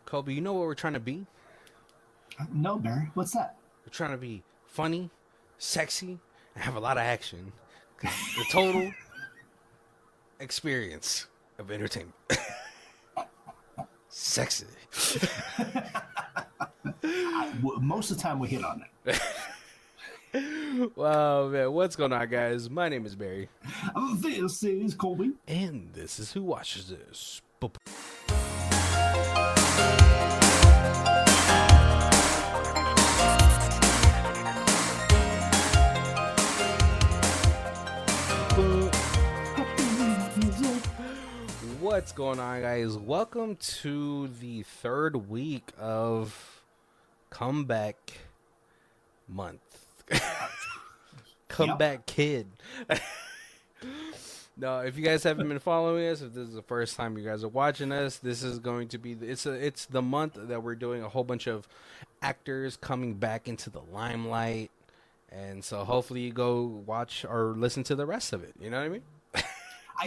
Kobe, you know what we're trying to be? No, Barry. What's that? We're trying to be funny, sexy, and have a lot of action. The total experience of entertainment. Sexy. Most of the time we hit on it. Well, man, what's going on, guys? My name is Barry. This is Colby. And this is Who Watches This. What's going on, guys? Welcome to the third week of Comeback Month. Comeback Kid. No, if you guys haven't been following us, if this is the first time you guys are watching us, this is going to be it's the month that we're doing a whole bunch of actors coming back into the limelight, and so hopefully you go watch or listen to the rest of it. You know what I mean?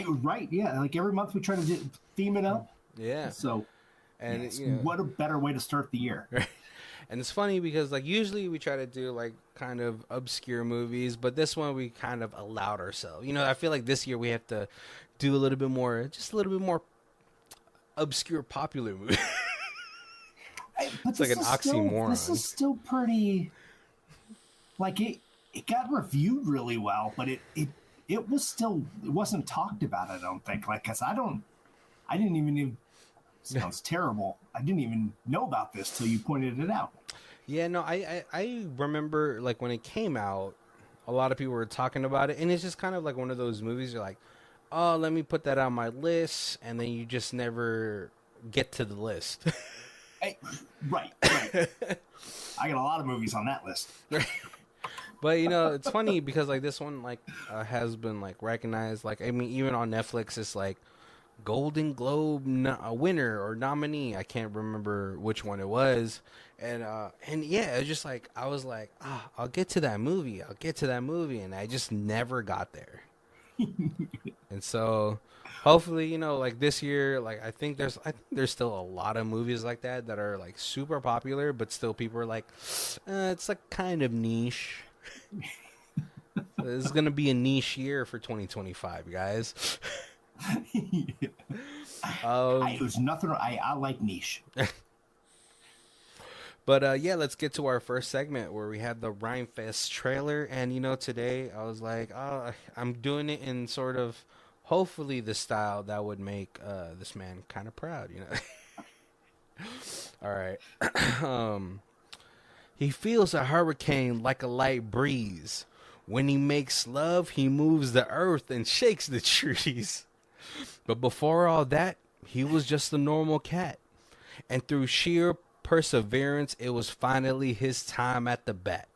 Right, yeah. Like every month we try to theme it up. Yeah. So, and yes, what a better way to start the year. And it's funny because like usually we try to do like kind of obscure movies, but this one we kind of allowed ourselves. You know, I feel like this year we have to do a little bit more, just a little bit more obscure popular movie. It's like an oxymoron. This is still pretty, like it got reviewed really well, but it wasn't talked about, I don't think. Like, cause I didn't even sounds terrible. I didn't even know about this till you pointed it out. Yeah, no, I remember like when it came out, a lot of people were talking about it, and it's just kind of like one of those movies you're like, oh, let me put that on my list, and then you just never get to the list. Right. I got a lot of movies on that list. But you know, it's funny because like this one like has been like recognized. Like I mean, even on Netflix, it's like Golden Globe winner or nominee. I can't remember which one it was. And yeah, it's just like I was like, I'll get to that movie. And I just never got there. And so hopefully, you know, like this year, like I think there's still a lot of movies like that are like super popular, but still people are like, it's like kind of niche. So this is gonna be a niche year for 2025, guys. There's nothing. I like niche. But yeah, let's get to our first segment where we had the Rhyme Fest trailer. And you know, today I was like, I'm doing it in sort of hopefully the style that would make this man kind of proud, you know. All right. He feels a hurricane like a light breeze. When he makes love, he moves the earth and shakes the trees. But before all that, he was just a normal cat. And through sheer perseverance, it was finally his time at the bat.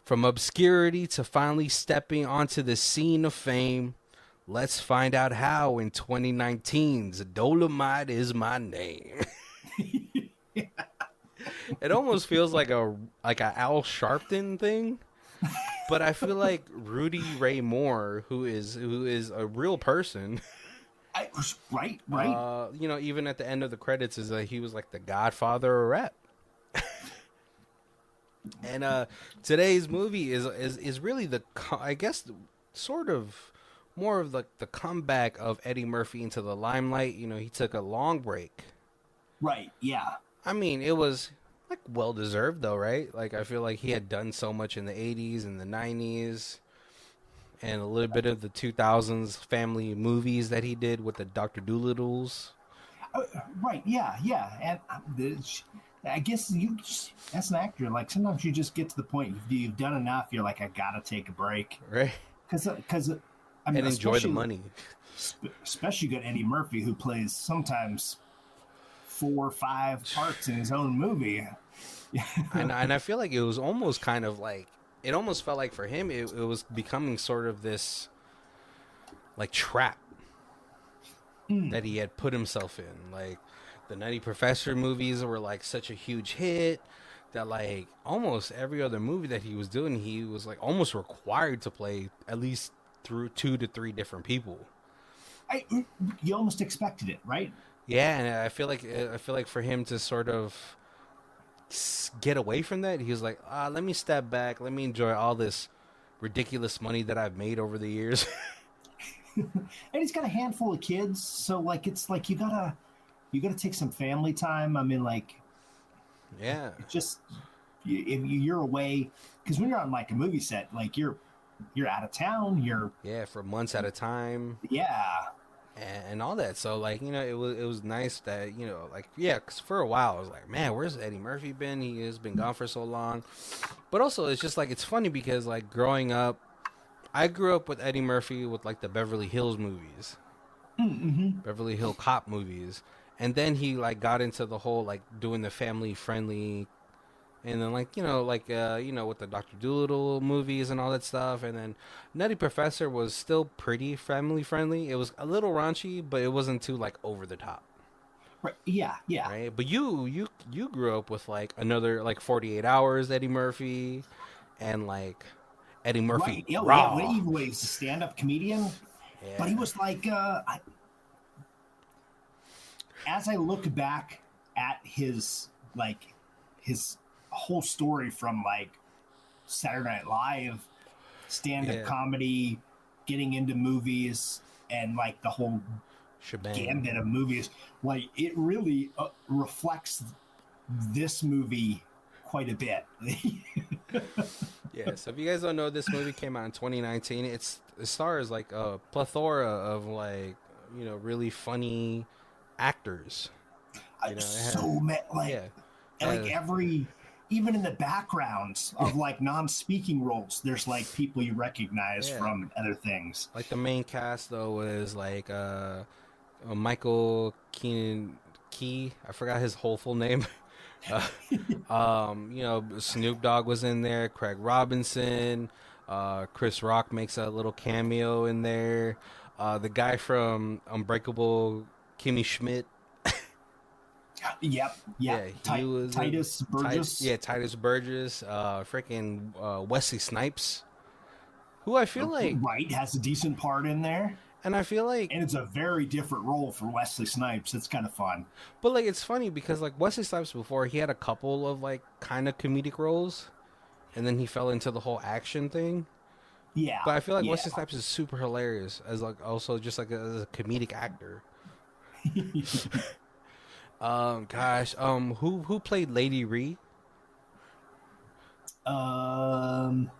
From obscurity to finally stepping onto the scene of fame, let's find out how in 2019's Dolemite Is My Name. It almost feels like a Al Sharpton thing. But I feel like Rudy Ray Moore, who is a real person. Right. You know, even at the end of the credits, is that he was like the godfather of rap. And today's movie is really I guess sort of more of like the comeback of Eddie Murphy into the limelight. You know, he took a long break. Right. Yeah. I mean, it was like well deserved though, right? Like I feel like he had done so much in the 80s and the 90s. And a little bit of the 2000s family movies that he did with the Dr. Doolittles. Right, yeah. And I guess as an actor, like sometimes you just get to the point you've done enough. You're like, I gotta take a break, right? Because I mean, and enjoy the money. Especially got Eddie Murphy, who plays sometimes 4 or 5 parts in his own movie. and I feel like it was almost kind of like. It almost felt like for him, it was becoming sort of this, like, trap that he had put himself in. Like, the Nutty Professor movies were, like, such a huge hit that, like, almost every other movie that he was doing, he was, like, almost required to play at least through 2 to 3 different people. You almost expected it, right? Yeah, and I feel like for him to sort of get away from that, he was like, let me step back, let me enjoy all this ridiculous money that I've made over the years. And he's got a handful of kids, so like it's like you gotta take some family time. I mean, like Yeah, just if you're away, because when you're on like a movie set, like you're out of town. yeah, for months at a time. Yeah, And all that. So like it was nice that like yeah, 'cause for a while I was like, man, where's Eddie Murphy been? He has been gone for so long. But also it's just like it's funny because like growing up, I grew up with Eddie Murphy with like the Beverly Hills movies, Beverly Hill Cop movies, and then he like got into the whole like doing the family friendly. And then, like with the Doctor Dolittle movies and all that stuff, and then Nutty Professor was still pretty family friendly. It was a little raunchy, but it wasn't too like over the top, right. Yeah, yeah. right? But you grew up with like another like 48 Hours Eddie Murphy, and like Eddie Right. Murphy Oh, yeah. Raw. Even when he was a stand-up comedian, but he Yeah, was like, as I look back at his whole story from like Saturday Night Live, stand-up yeah, comedy, getting into movies, and like the whole shebang. gambit of movies, like it really reflects this movie quite a bit. Yeah. So if you guys don't know, this movie came out in 2019. It stars like a plethora of like really funny actors. It had, So like yeah, like uh, every even in the backgrounds of like non-speaking roles, there's like people you recognize yeah. from other things. Like the main cast though was like Michael Keenan Key. I forgot his whole full name. Uh, Snoop Dogg was in there. Craig Robinson. Chris Rock makes a little cameo in there. The guy from Unbreakable, Kimmy Schmidt. Yep, Yeah, yep. he was in Titus Burgess. Titus Burgess, freaking Wesley Snipes, who I feel like, Right, has a decent part in there. and I feel like, And it's a very different role for Wesley Snipes. It's kind of fun. but like it's funny because like Wesley Snipes before he had a couple of like kind of comedic roles, and then he fell into the whole action thing. Yeah, But I feel like yeah. Wesley Snipes is super hilarious as like also just like as a comedic actor. Who played Lady Ree? um,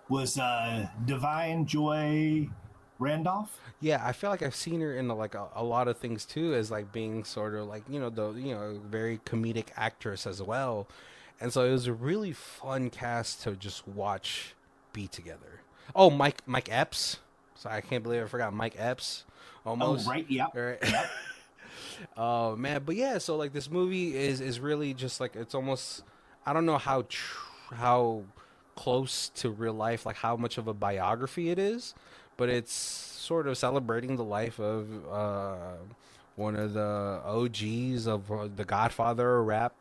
was Divine Joy Randolph? Yeah, I feel like I've seen her in like a lot of things too, as like being sort of like very comedic actress as well, and so it was a really fun cast to just watch be together. Oh, Mike Epps. So I can't believe I forgot Mike Epps. Oh, Almost. right. Yep, All right. yep. Oh man, but yeah, so like this movie is really just like it's almost I don't know how close to real life, like how much of a biography it is, but it's sort of celebrating the life of one of the OGs of the Godfather of rap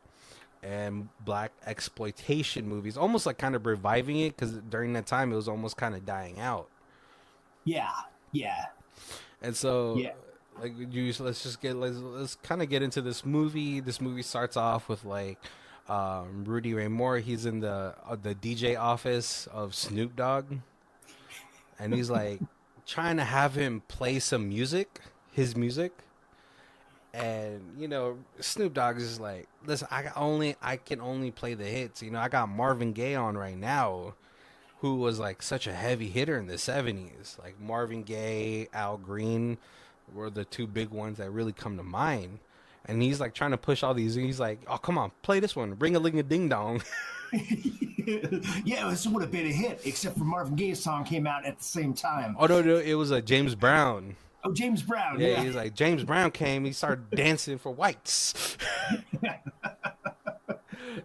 and black exploitation movies, almost like kind of reviving it because during that time it was almost kind of dying out. Yeah, yeah, And so, yeah. like, let's kind of get into this movie. This movie starts off with like Rudy Ray Moore. He's in the DJ office of Snoop Dogg, and he's like trying to have him play some music, his music. And Snoop Dogg is like, listen, I can only play the hits. I got Marvin Gaye on right now, who was like such a heavy hitter in the '70s. Like Marvin Gaye, Al Green were the two big ones that really come to mind. And he's like trying to push all these. And he's like, "Oh, come on, play this one. Ring a ling a ding dong." Yeah, this would have been a hit, except for Marvin Gaye's song came out at the same time. Oh no, it was a James Brown. Oh, James Brown. Yeah, Yeah, he's like James Brown came. He started dancing for whites.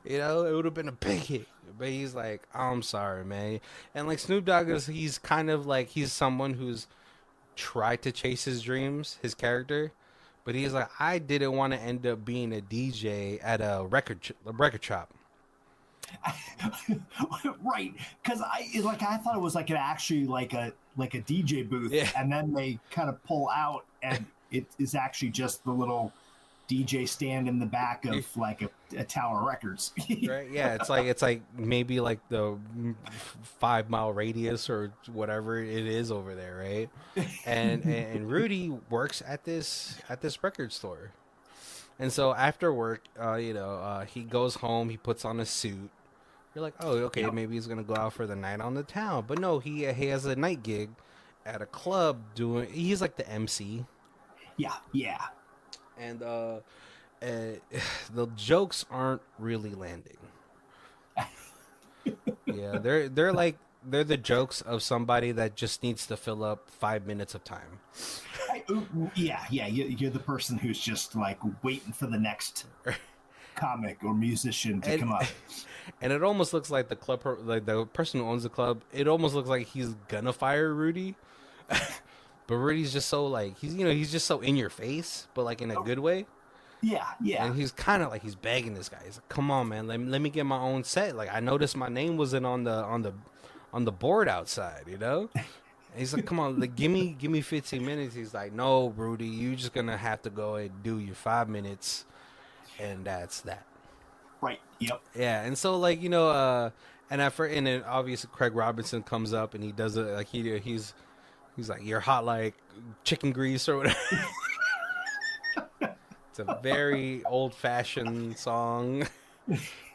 It would have been a big hit. But he's like, oh, I'm sorry, man. And like Snoop Dogg he's kind of like he's someone who's tried to chase his dreams, his character, but he's like, I didn't want to end up being a DJ at a record shop. right. Because I thought it was like actually like a DJ booth, Yeah, and then they kind of pull out, and it is actually just the little DJ stand in the back of like a Tower Records. Right? Yeah, it's like maybe like the 5 mile radius or whatever it is over there, right? And Rudy works at this record store, and so after work, he goes home, he puts on a suit. You're like, oh, okay, Yep. maybe he's gonna go out for the night on the town, but no, he has a night gig at a club doing. He's like the MC, Yeah, yeah. and the jokes aren't really landing. Yeah, they're the jokes of somebody that just needs to fill up 5 minutes of time. Yeah. You're the person who's just like waiting for the next comic or musician to come up. And it almost looks like like the person who owns the club. It almost looks like he's gonna fire Rudy, but Rudy's just so like he's just so in your face, but like in a good way. Yeah. And he's kind of like he's begging this guy. He's like, "Come on, man, let me get my own set. Like I noticed my name wasn't on the board outside, you know." And he's like, "Come on, like give me 15 minutes." He's like, "No, Rudy, you just gonna have to go and do your 5 minutes, and that's that." Right. Yep. Yeah, and so like and then obviously Craig Robinson comes up and he does it like he's like you're hot like chicken grease or whatever. It's a very old fashioned song,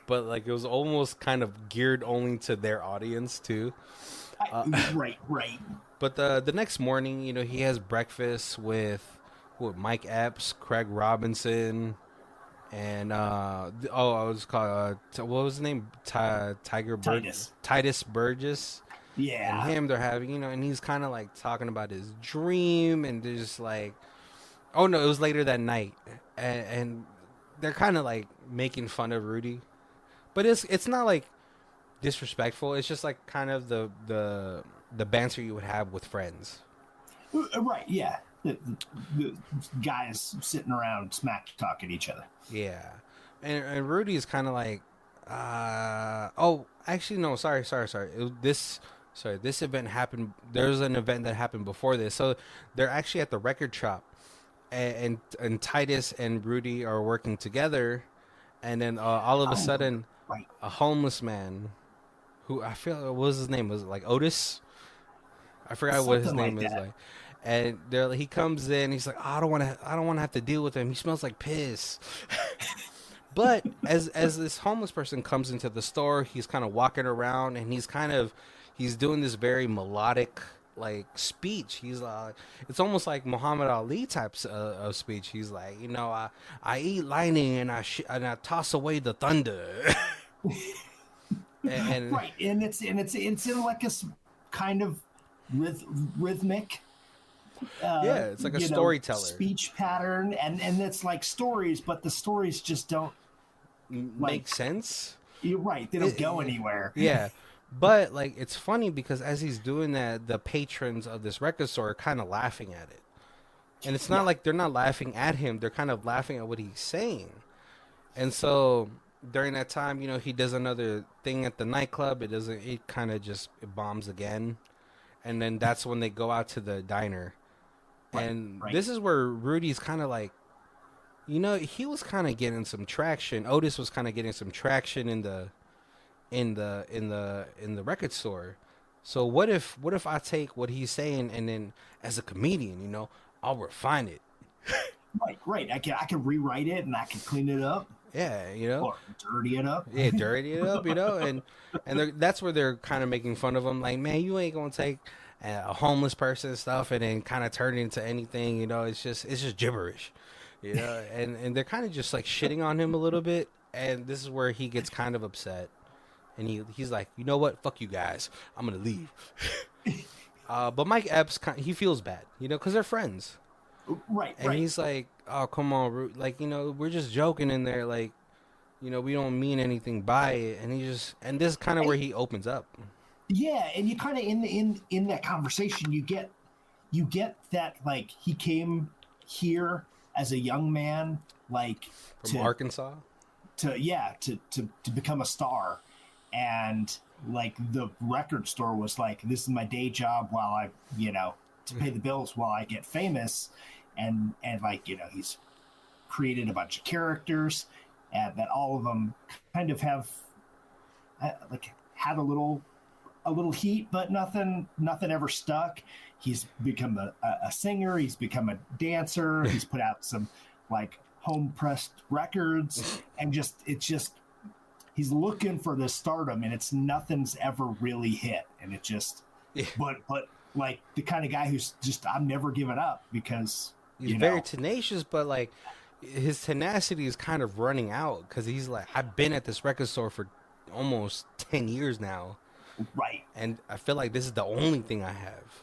but like it was almost kind of geared only to their audience too. Right. But the next morning, he has breakfast with Mike Epps, Craig Robinson, and I was called what was his name? Titus Burgess. Yeah. And him, they're having and he's kind of like talking about his dream, and they're just like, oh no, it was later that night, and they're kind of like making fun of Rudy, but it's not like disrespectful. It's just like kind of the banter you would have with friends. Right. Yeah. The guys sitting around smack talking each other. Yeah, and Rudy is kind of like, oh, actually no, sorry. This event happened. There's an event that happened before this, so they're actually at the record shop, and Titus and Rudy are working together, and then all of a sudden, right. a homeless man, who I feel what was his name, was it like Otis? I forgot Something what his name like is that. like. And he comes in. He's like, oh, I don't want to have to deal with him. He smells like piss. But as this homeless person comes into the store, he's kind of walking around, and he's doing this very melodic like speech. He's like, it's almost like Muhammad Ali types of speech. He's like, I eat lightning and I toss away the thunder. and Right, and it's in like a kind of rhythmic. Yeah, it's like a storyteller speech pattern, and it's like stories, but the stories just don't make sense. You're right; they don't go anywhere. Yeah, but like it's funny because as he's doing that, the patrons of this record store are kind of laughing at it, and it's not like they're not laughing at him; they're kind of laughing at what he's saying. And so during that time, he does another thing at the nightclub. It kind of just bombs again, and then that's when they go out to the diner. And this is where Rudy's kind of like, he was kind of getting some traction. Otis was kind of getting some traction in the record store. So what if I take what he's saying and then as a comedian, I'll refine it. Right. I can rewrite it and I can clean it up. Yeah, or dirty it up. Yeah, dirty it up, and that's where they're kind of making fun of him. Like, man, you ain't gonna take a homeless person and stuff and then kind of turn it into anything. It's just gibberish, and they're kind of just like shitting on him a little bit. And this is where he gets kind of upset, and he's like, you know what, fuck you guys, I'm gonna leave. But Mike Epps, he feels bad, because they're friends. Right. And he's like, oh, come on, like, we're just joking in there, like, we don't mean anything by it. And and this is kind of where he opens up. Yeah, and you kind of in that conversation, you get that like he came here as a young man, like from Arkansas, to become a star, and like the record store was like, this is my day job while I to pay the bills while I get famous, and like he's created a bunch of characters, and that all of them kind of have like had a little heat, but nothing ever stuck. He's become a singer. He's become a dancer. He's put out some like home pressed records, and he's looking for this stardom, and nothing's ever really hit. And it just, Yeah. but like the kind of guy who's just, I'm never giving up, because He's very tenacious, but like his tenacity is kind of running out because he's like, I've been at this record store for almost 10 years now. Right. And I feel like this is the only thing I have.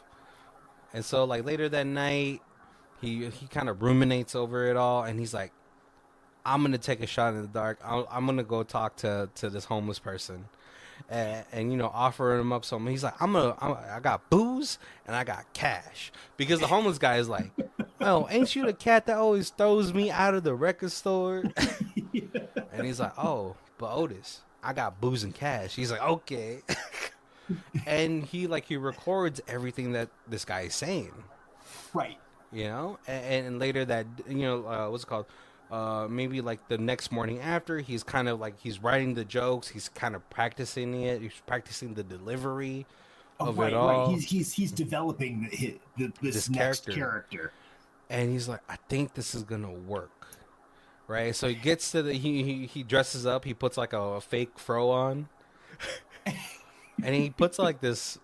And so like later that night, he kind of ruminates over it all, and he's like, I'm going to take a shot in the dark. I'm going to go talk to this homeless person and you know, offer him up something. He's like, I got booze and I got cash. Because the homeless guy is like, oh, ain't you the cat that always throws me out of the record store? And he's like, oh, but Otis, I got booze and cash. He's like, okay. And he records everything that this guy is saying. Right. You know? And later that, you know, what's it called? Maybe like the next morning after, he's kind of like, he's writing the jokes, he's kind of practicing it, he's practicing the delivery of it all. Right. He's developing this next character. And he's like, I think this is gonna work. Right? So he gets to he dresses up, he puts like a fake fro on. And he puts like this,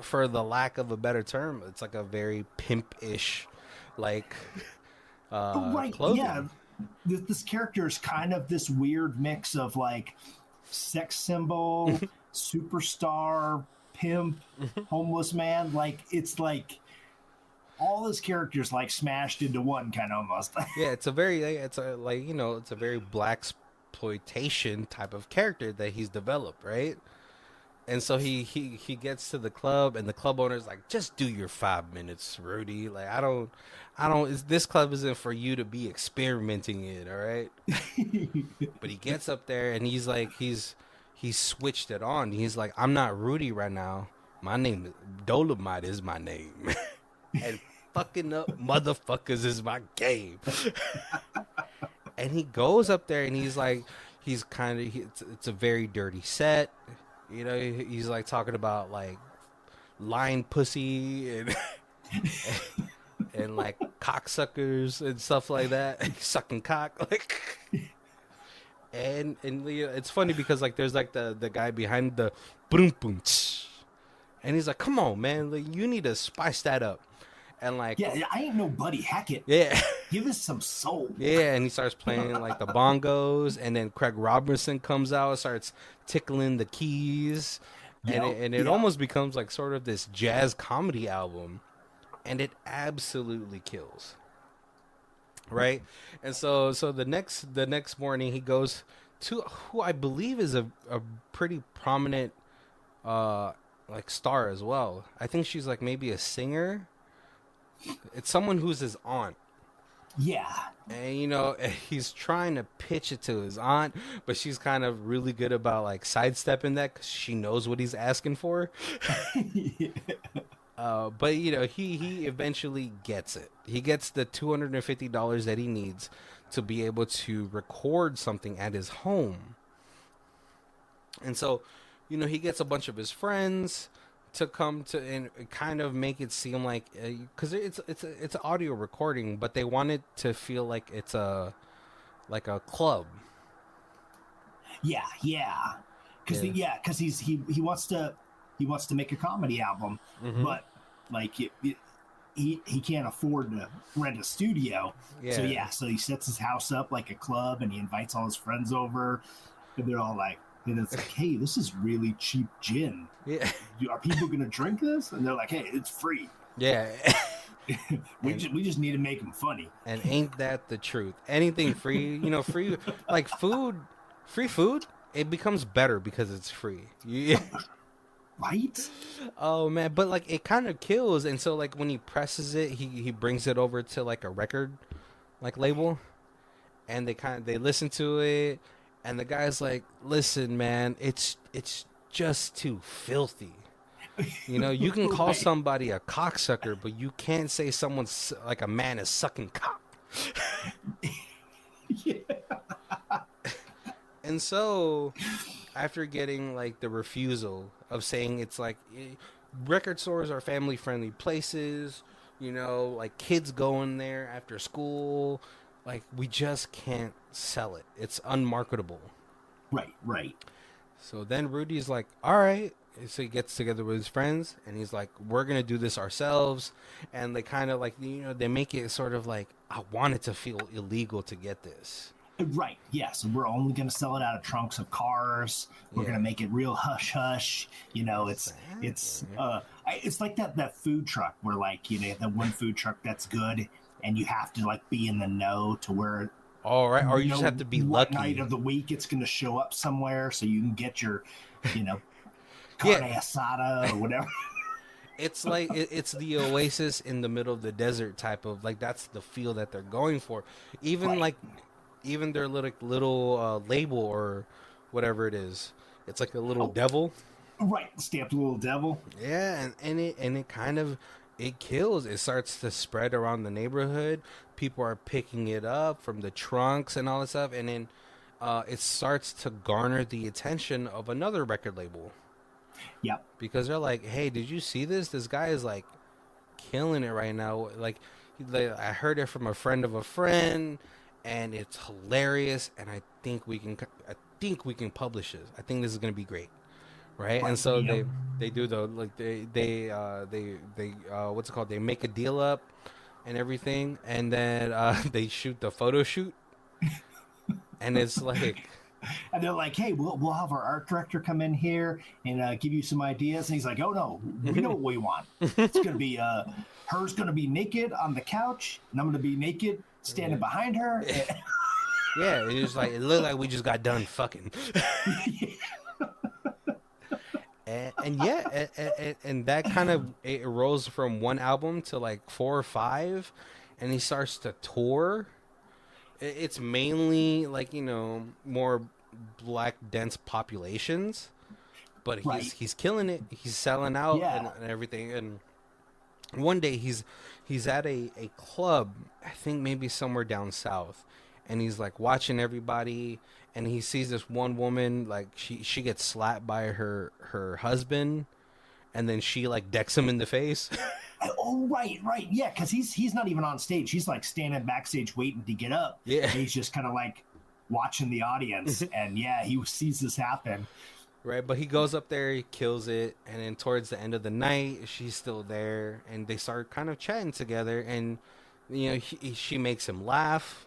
for the lack of a better term, it's like a very pimp-ish, like, right, clothing. Yeah. This character is kind of this weird mix of like sex symbol, superstar, pimp, homeless man. Like, it's like all his characters like smashed into one, kind of almost. Yeah, it's a very blaxploitation type of character that he's developed, right? And so he gets to the club, and the club owner's like, just do your 5 minutes, Rudy. Like, this club isn't for you to be experimenting in, all right? But he gets up there, and he's like, he's switched it on. He's like, I'm not Rudy right now. My name is Dolemite is my name. And fucking up motherfuckers is my game. And he goes up there, and he's like, it's a very dirty set. You know, he's like talking about like lying pussy and like cocksuckers and stuff like that, sucking cock, like. And you know, it's funny because like there's like the guy behind the boom boom, and he's like, come on, man, like, you need to spice that up. And like, yeah, I ain't no Buddy Hackett. Yeah, give us some soul. Yeah, and he starts playing like the bongos, and then Craig Robertson comes out, starts tickling the keys, and it almost becomes like sort of this jazz comedy album, and it absolutely kills. Right, and so the next morning he goes to who I believe is a pretty prominent like star as well. I think she's like maybe a singer. It's someone who's his aunt. Yeah. And, you know, he's trying to pitch it to his aunt, but she's kind of really good about, like, sidestepping that because she knows what he's asking for. Yeah. But, you know, he eventually gets it. He gets the $250 that he needs to be able to record something at his home. And so, you know, he gets a bunch of his friends to come to and kind of make it seem like, because it's an audio recording, but they want it to feel like it's a club. Yeah, because he wants to make a comedy album, but like he can't afford to rent a studio. So he sets his house up like a club, and he invites all his friends over, and they're all like. And it's like, hey, this is really cheap gin. Yeah. Are people going to drink this? And they're like, hey, it's free. Yeah. we just need to make them funny. And ain't that the truth? Anything free, you know, free, like free food, it becomes better because it's free. Yeah. Right? Oh, man. But, like, it kind of kills. And so, like, when he presses it, he brings it over to, like, a record, like, label. And they listen to it. And the guy's like, listen, man, it's just too filthy. You know, you can call somebody a cocksucker, but you can't say someone's like a man is sucking cock. Yeah. And so, after getting like the refusal of saying it's like record stores are family friendly places, like kids going there after school, like we just can't sell it. It's unmarketable. Right, right. So then Rudy's like, all right. So he gets together with his friends and he's like, we're going to do this ourselves. And they kind of like, they make it sort of like, I want it to feel illegal to get this. Right, yes. We're only going to sell it out of trunks of cars. We're going to make it real hush hush. It's like that food truck where like, the one food truck that's good and you have to like be in the know to where all right, or you just have to be what lucky. night of the week it's going to show up somewhere so you can get your, carne asada or whatever. It's like it's the oasis in the middle of the desert type of like that's the feel that they're going for. Even like even their little label or whatever it is, it's like a little devil. Right, stamped little devil. Yeah, and it kind of it kills. It starts to spread around the neighborhood. People are picking it up from the trunks and all this stuff, and then it starts to garner the attention of another record label. Yep. Because they're like, hey, did you see this? This guy is like killing it right now. Like I heard it from a friend of a friend, and it's hilarious. And I think we can publish this. I think this is gonna be great, right? And so they do the like they what's it called? They make a deal up and everything, and then they shoot the photo shoot, and it's like. And they're like, hey, we'll have our art director come in here and give you some ideas. And he's like, oh, no, we know what we want. It's going to be, her's going to be naked on the couch, and I'm going to be naked standing behind her. Yeah, it looked like we just got done fucking. and that kind of, it rose from one album to like 4 or 5, and he starts to tour. It's mainly like more black dense populations, but he's killing it. He's selling out and everything. And one day he's at a club, I think maybe somewhere down south, and he's like watching everybody, and he sees this one woman like she gets slapped by her husband, and then she like decks him in the face. Oh, right, yeah, because he's not even on stage. He's like standing backstage waiting to get up. Yeah, and he's just kind of like watching the audience, and he sees this happen. Right, but he goes up there, he kills it, and then towards the end of the night, she's still there, and they start kind of chatting together, and she makes him laugh,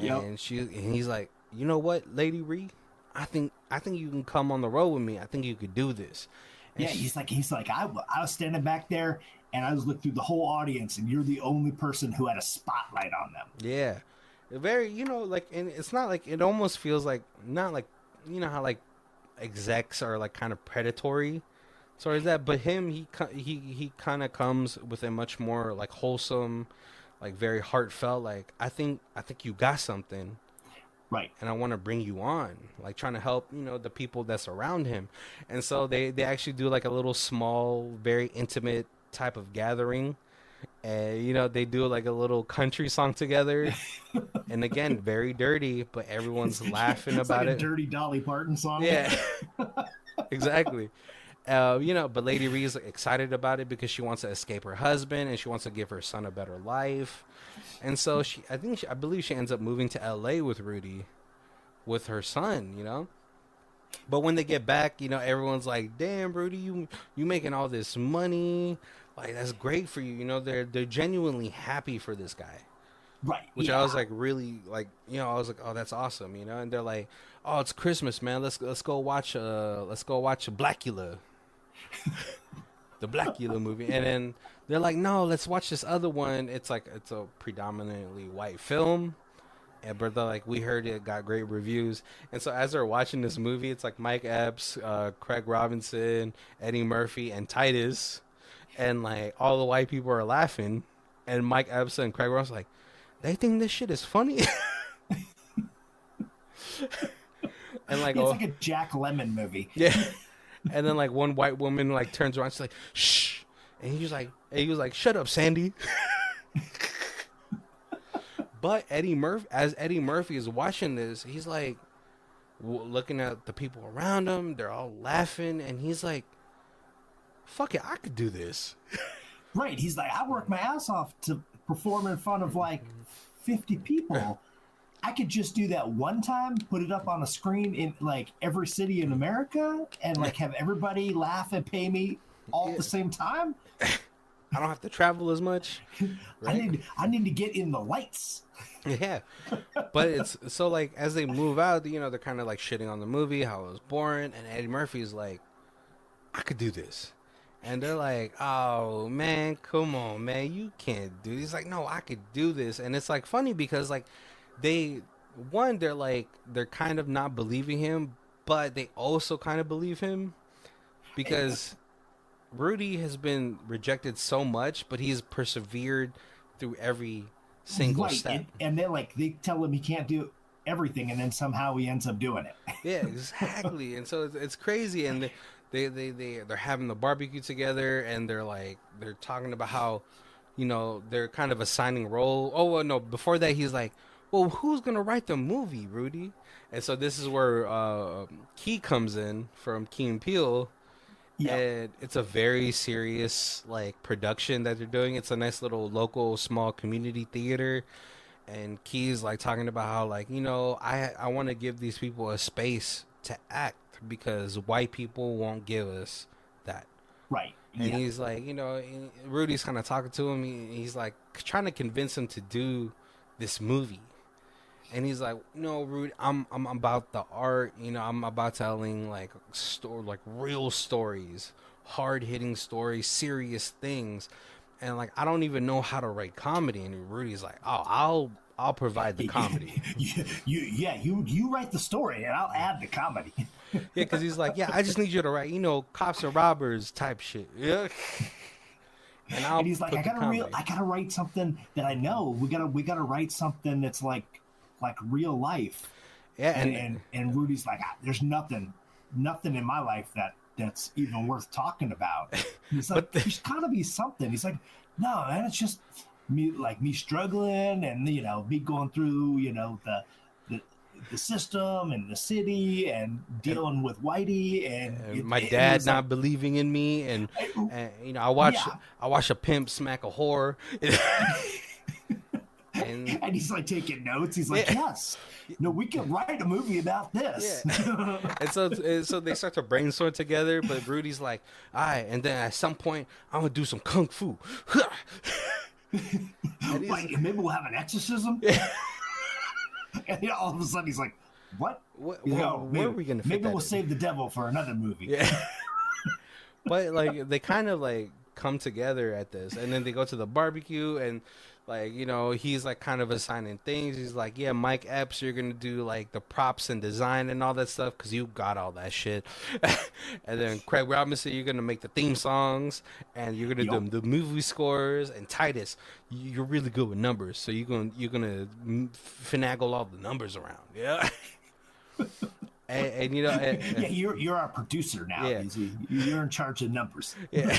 and he's like, you know what, Lady Ree, I think you can come on the road with me. I think you could do this. And he's like, I was standing back there. And I was looking through the whole audience, and you're the only person who had a spotlight on them. Yeah. Very, like, and it's not like, it almost feels like, not like, how like execs are like kind of predatory. So is that, but him, he kind of comes with a much more like wholesome, like very heartfelt, like, I think you got something. Right. And I want to bring you on, like trying to help, the people that's around him. And so they actually do like a little small, very intimate type of gathering, and they do like a little country song together, and again, very dirty, but everyone's laughing about like it. Dirty Dolly Parton song. Yeah. Exactly. But Lady Ree is excited about it because she wants to escape her husband and she wants to give her son a better life, and so I believe she ends up moving to LA with Rudy, with her son. But when they get back, everyone's like, damn, Rudy, you making all this money. Like, that's great for you. They're genuinely happy for this guy. Right. Which I was like, really, like, I was like, oh, that's awesome. And they're like, oh, it's Christmas, man. Let's go watch Blackula. The Blackula movie. And then they're like, no, let's watch this other one. It's a predominantly white film. But they're like, we heard it got great reviews. And so as they're watching this movie, it's like Mike Epps, Craig Robinson, Eddie Murphy, and Titus. And like all the white people are laughing. And Mike Epps and Craig Robinson like, they think this shit is funny. And like, it's like a Jack Lemmon movie. Yeah. And then like one white woman like turns around, she's like, shh. And he was like, shut up, Sandy. But as Eddie Murphy is watching this, he's like looking at the people around him. They're all laughing, and he's like, "Fuck it, I could do this." Right. He's like, I worked my ass off to perform in front of like 50 people. I could just do that one time, put it up on a screen in like every city in America, and like have everybody laugh and pay me all at the same time. I don't have to travel as much. Right? I need to get in the lights. Yeah, but it's so like as they move out, they're kind of like shitting on the movie, how it was boring, and Eddie Murphy's like, I could do this, and they're like, oh man, come on, man, you can't do. He's like, no, I could do this, and it's like funny because like they're kind of not believing him, but they also kind of believe him because Rudy has been rejected so much, but he's persevered through every single step. And then like they tell him he can't do everything, and then somehow he ends up doing it. Yeah, exactly. And so it's crazy, and they're having the barbecue together, and they're talking about how they're kind of assigning role. Oh well, no, before that he's like, well, who's gonna write the movie, Rudy? And so this is where Key comes in from Key and Peele. Yep. And it's a very serious like production that they're doing. It's a nice little local small community theater, and Key's like talking about how like I want to give these people a space to act because white people won't give us that. Right. And he's like, Rudy's kind of talking to him. He's like trying to convince him to do this movie. And he's like, no, Rudy, I'm about the art. I'm about telling like real stories, hard hitting stories, serious things, and like I don't even know how to write comedy. And Rudy's like, oh, I'll provide the comedy. You write the story, and I'll add the comedy. Yeah, because he's like, I just need you to write, cops and robbers type shit. Yeah. And he's like, I gotta write something that I know. We gotta write something that's like real life. Yeah, and Rudy's like, there's nothing in my life that's even worth talking about. He's like, there's gotta be something. He's like, no, man, it's just me struggling and me going through the system and the city and dealing with Whitey and my dad not believing in me and I watch a pimp smack a whore. And he's like taking notes. He's like, yes, no, we can write a movie about this. Yeah. And so they start to brainstorm together. But Rudy's like, all right. And then at some point, I'm gonna do some kung fu. And maybe we'll have an exorcism. Yeah. And all of a sudden, he's like, what? Where are we gonna? Maybe we'll save the devil for another movie. Yeah. But like they kind of like come together at this, and then they go to the barbecue and. Like, he's like kind of assigning things. He's like, yeah, Mike Epps, you're going to do like the props and design and all that stuff because you got all that shit. And then Craig Robinson, you're going to make the theme songs and you're going to do the movie scores. And Titus, you're really good with numbers. So you're going to finagle all the numbers around. Yeah. And you're our producer now. Yeah. You're in charge of numbers. Yeah.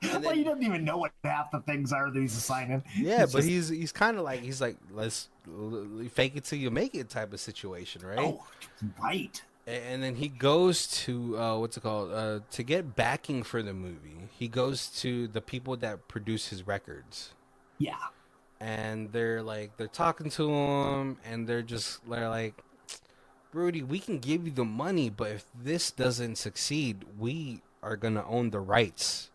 Well, he doesn't even know what half the things are that he's assigning. Yeah, but he's kind of like let's fake it till you make it type of situation, right? Oh, right. And then he goes to to get backing for the movie. He goes to the people that produce his records. Yeah. And they're talking to him, and they're like, Rudy, we can give you the money, but if this doesn't succeed, we are gonna own the rights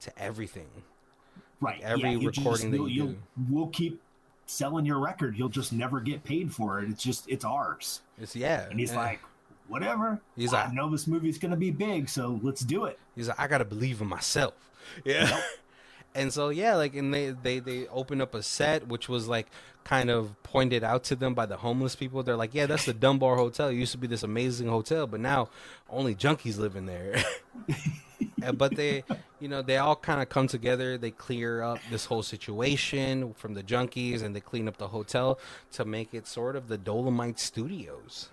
to everything. Right. Every recording that you do. We'll keep selling your record. You'll just never get paid for it. It's ours. And he's like, whatever. He's like, I know this movie's going to be big, so let's do it. He's like, I got to believe in myself. Yeah. Yep. And so, and they open up a set, which was like kind of pointed out to them by the homeless people. They're like, yeah, that's the Dunbar Hotel. It used to be this amazing hotel, but now only junkies live in there. But they all kind of come together. They clear up this whole situation from the junkies, and they clean up the hotel to make it sort of the Dolemite Studios.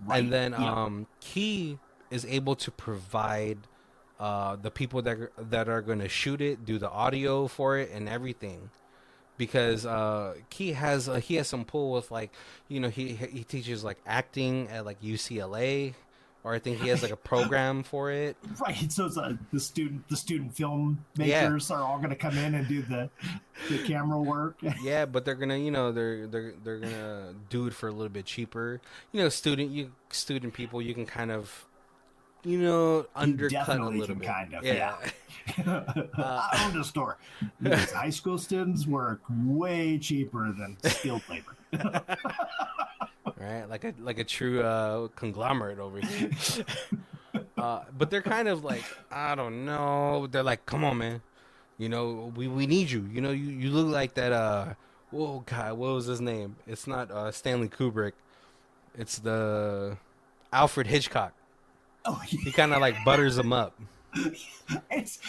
Right. And then Key is able to provide the people that are going to shoot it, do the audio for it and everything. because he has some pull with like, he teaches like acting at like UCLA, or I think he has like a program for it. Right. So it's the student film Yeah. makers are all going to come in and do the camera work. Yeah, but they're gonna, they're gonna do it for a little bit cheaper. Student people, you can kind of, You undercut a definitely little can bit. kind of, Yeah. I owned a store. These high school students work way cheaper than skilled labor. Right, like a true conglomerate over here. But they're kind of like, I don't know. They're like, come on, man. We need you. You look like that. Whoa, God, what was his name? It's not Stanley Kubrick. It's the Alfred Hitchcock. Oh, yeah. He kind of like butters them up. It's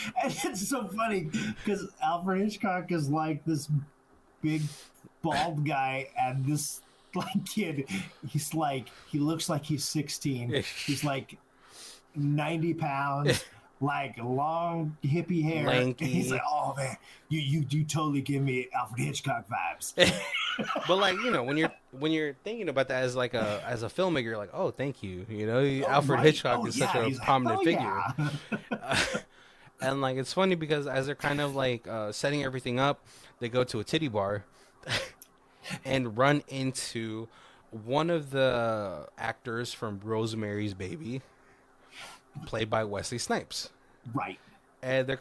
so funny because Alfred Hitchcock is like this big bald guy, and this like kid, he looks like he's 16. He's like 90 pounds, like long hippie hair. Lanky. And he's like, oh man, you totally give me Alfred Hitchcock vibes. But like, when you're thinking about that as like as a filmmaker, you're like, oh, thank you. Alfred right. Hitchcock is such a He's like, prominent oh, figure. yeah. And like, it's funny because as they're kind of like setting everything up, they go to a titty bar and run into one of the actors from Rosemary's Baby, played by Wesley Snipes. Right. And they're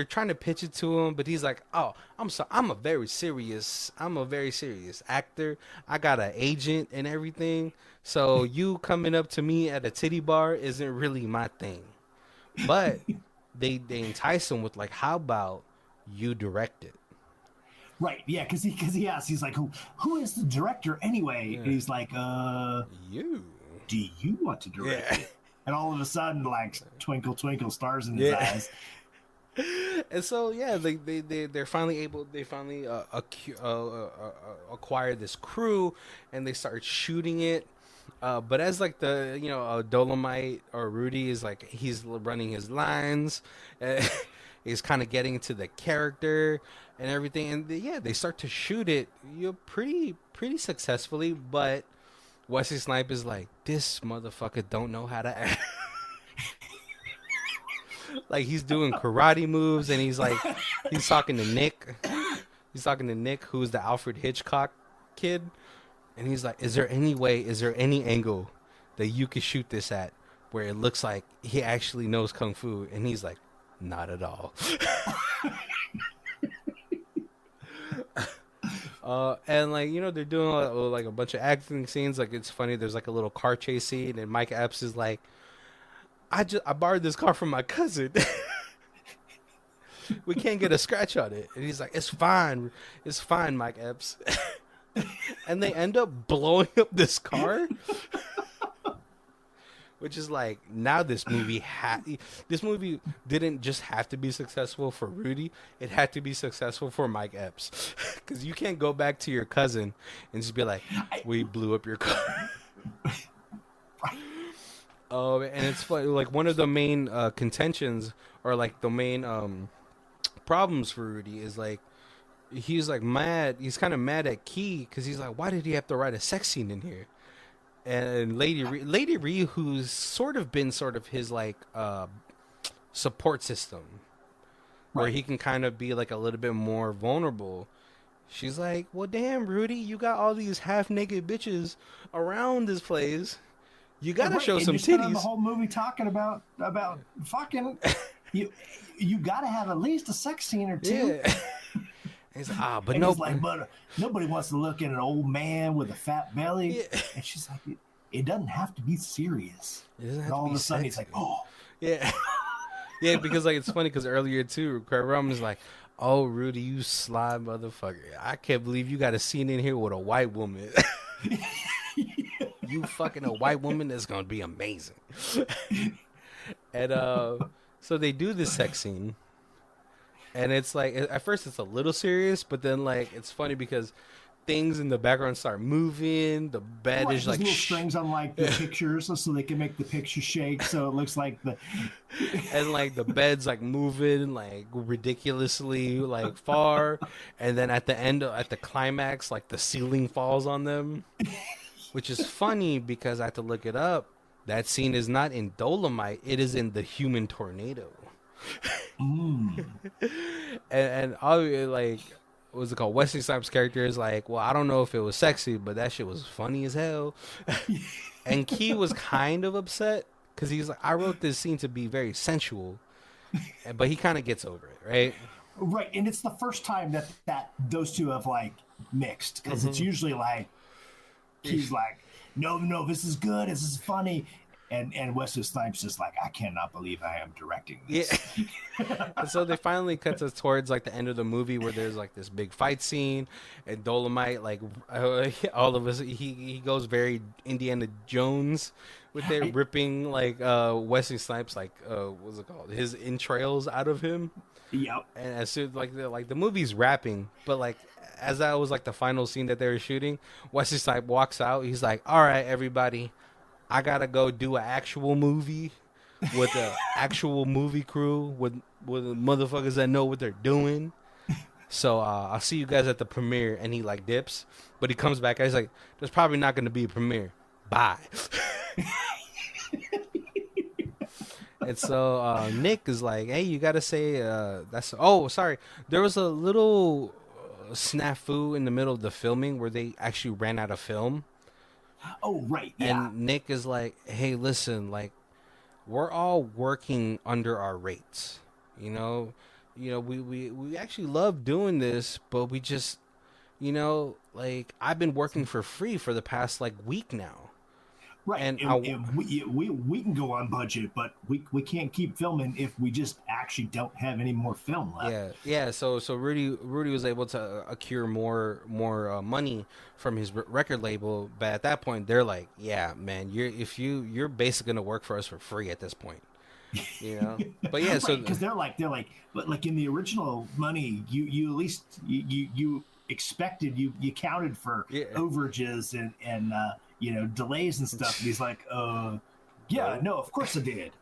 trying to pitch it to him, but he's like, "Oh, I'm sorry, I'm a very serious actor. I got an agent and everything. So you coming up to me at a titty bar isn't really my thing." But they entice him with like, "How about you direct it?" Right, yeah, because he asks, he's like, who is the director anyway? Yeah. And he's like, You. do you want to direct Yeah. it? And all of a sudden, like, twinkle, twinkle, stars in his eyes. And so yeah, they're finally acquire this crew, and they start shooting it. But as like the Dolemite or Rudy is like, he's running his lines, he's kind of getting into the character and everything, and they start to shoot it pretty successfully. But Wesley Snipes is like, this motherfucker don't know how to act. Like, he's doing karate moves, and he's talking to Nick. He's talking to Nick, who's the Alfred Hitchcock kid. And he's like, is there any angle that you could shoot this at where it looks like he actually knows Kung Fu? And he's like, not at all. And like, they're doing like a bunch of acting scenes. Like, it's funny. There's like a little car chase scene, and Mike Epps is like, I borrowed this car from my cousin. We can't get a scratch on it. And he's like, it's fine, Mike Epps. And they end up blowing up this car. Which is like, now this movie didn't just have to be successful for Rudy. It had to be successful for Mike Epps. Because you can't go back to your cousin and just be like, we blew up your car. And it's funny, like, one of the main contentions, or like the main problems for Rudy is like, he's like mad. He's kind of mad at Key because he's like, why did he have to write a sex scene in here? And Lady Ree, who's sort of his like support system, where he can kind of be like a little bit more vulnerable. She's like, well, damn, Rudy, you got all these half naked bitches around this place. You gotta show some titties. The whole movie talking about fucking. You gotta have at least a sex scene or two. Yeah. He's like, but nobody wants to look at an old man with a fat belly. Yeah. And she's like, it doesn't have to be serious. And all of a sudden, he's like, oh, yeah, yeah, because like, it's funny because earlier too, Craig Robin was like, oh, Rudy, you sly motherfucker! I can't believe you got a scene in here with a white woman. You fucking a white woman, that's gonna be amazing. And so they do this sex scene, and it's like, at first it's a little serious, but then like, it's funny because things in the background start moving. The bed is There's like little strings on like the pictures so they can make the picture shake. So it looks like the and like the bed's like moving like ridiculously like far, and then at the end at the climax like the ceiling falls on them, which is funny because I had to look it up. That scene is not in Dolemite, it is in the Human Tornado. And obviously, like, what's it called? Wesley Snipes' character is like, well, I don't know if it was sexy, but that shit was funny as hell. And Key was kind of upset because he's like, I wrote this scene to be very sensual, but he kind of gets over it, right? right, and it's the first time that those two have like mixed because it's usually like he's like, no, this is good, this is funny, and Wesley Snipes is like, I cannot believe I am directing this. Yeah. And so they finally cut us towards like the end of the movie where there's like this big fight scene, and Dolemite, like all of us, he goes very Indiana Jones with it, ripping like Wesley Snipes, like what's it called, his entrails out of him. Yep. And as soon like the movie's wrapping, but like as that was like the final scene that they were shooting, Wesley Snipes walks out. He's like, "All right, everybody, I gotta go do an actual movie with an actual movie crew with motherfuckers that know what they're doing. So I'll see you guys at the premiere." And he like dips, but he comes back and he's like, "There's probably not gonna be a premiere. Bye." And so Nick is like, "Hey, you gotta say that's." Oh, sorry. There was a little snafu in the middle of the filming where they actually ran out of film. Oh, right. Yeah. And Nick is like, "Hey, listen, like, we're all working under our rates. You know, we actually love doing this, but we just, like, I've been working for free for the past like week now." Right, and we can go on budget, but we can't keep filming if we just actually don't have any more film left. Yeah. So Rudy was able to accrue more money from his record label, but at that point they're like, "Yeah, man, you're basically gonna work for us for free at this point." But yeah, so because they're like, but like in the original money, you at least you expected, you counted for overages and delays and stuff. And he's like, yeah, no, of course I did.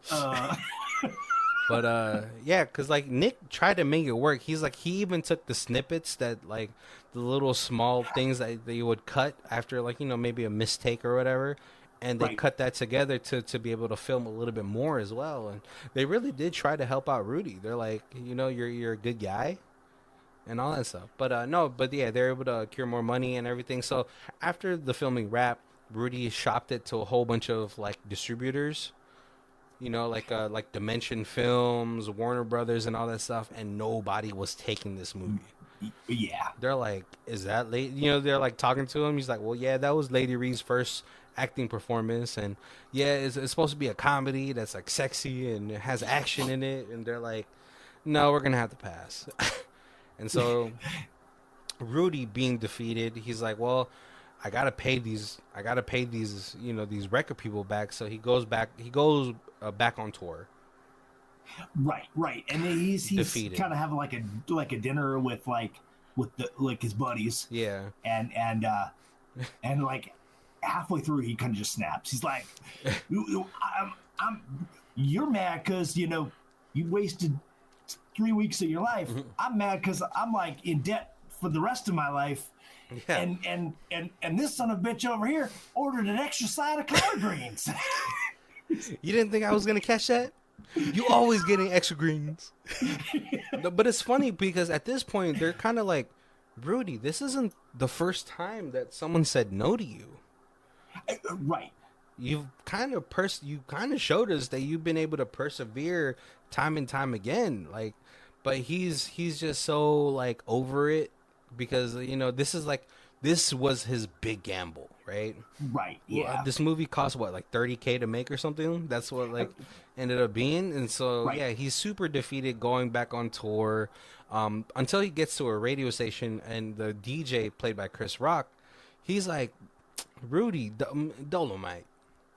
But yeah, because like Nick tried to make it work. He's like, he even took the snippets that like the little small things that you would cut after like maybe a mistake or whatever, and they cut that together to be able to film a little bit more as well. And they really did try to help out Rudy. They're like, you're a good guy and all that stuff. But yeah, they're able to cure more money and everything. So after the filming wrapped, Rudy shopped it to a whole bunch of like distributors, like Dimension Films, Warner Brothers, and all that stuff, and nobody was taking this movie. Yeah, they're like, "Is that late?" They're like talking to him. He's like, "Well, yeah, that was Lady Reed's first acting performance, and yeah, it's supposed to be a comedy that's like sexy and it has action in it." And they're like, "No, we're gonna have to pass." And so Rudy, being defeated, he's like, "Well, I gotta pay these these record people back." So he goes back on tour. Right, and he's kind of having like a dinner with his buddies. Yeah, and like halfway through, he kind of just snaps. He's like, "You're mad because you wasted 3 weeks of your life. I'm mad because I'm like in debt for the rest of my life." Yeah. And this son of a bitch over here ordered an extra side of collard greens. You didn't think I was gonna catch that? You always getting extra greens. But it's funny because at this point they're kind of like, "Rudy, this isn't the first time that someone said no to you." Right. You've kind of showed us that you've been able to persevere time and time again. Like, but he's just so like over it. Because this was his big gamble, right? Right. Yeah. This movie cost what, like $30,000 to make or something? That's what like ended up being. And so yeah, he's super defeated going back on tour, until he gets to a radio station and the DJ, played by Chris Rock, he's like, "Rudy, Dolemite,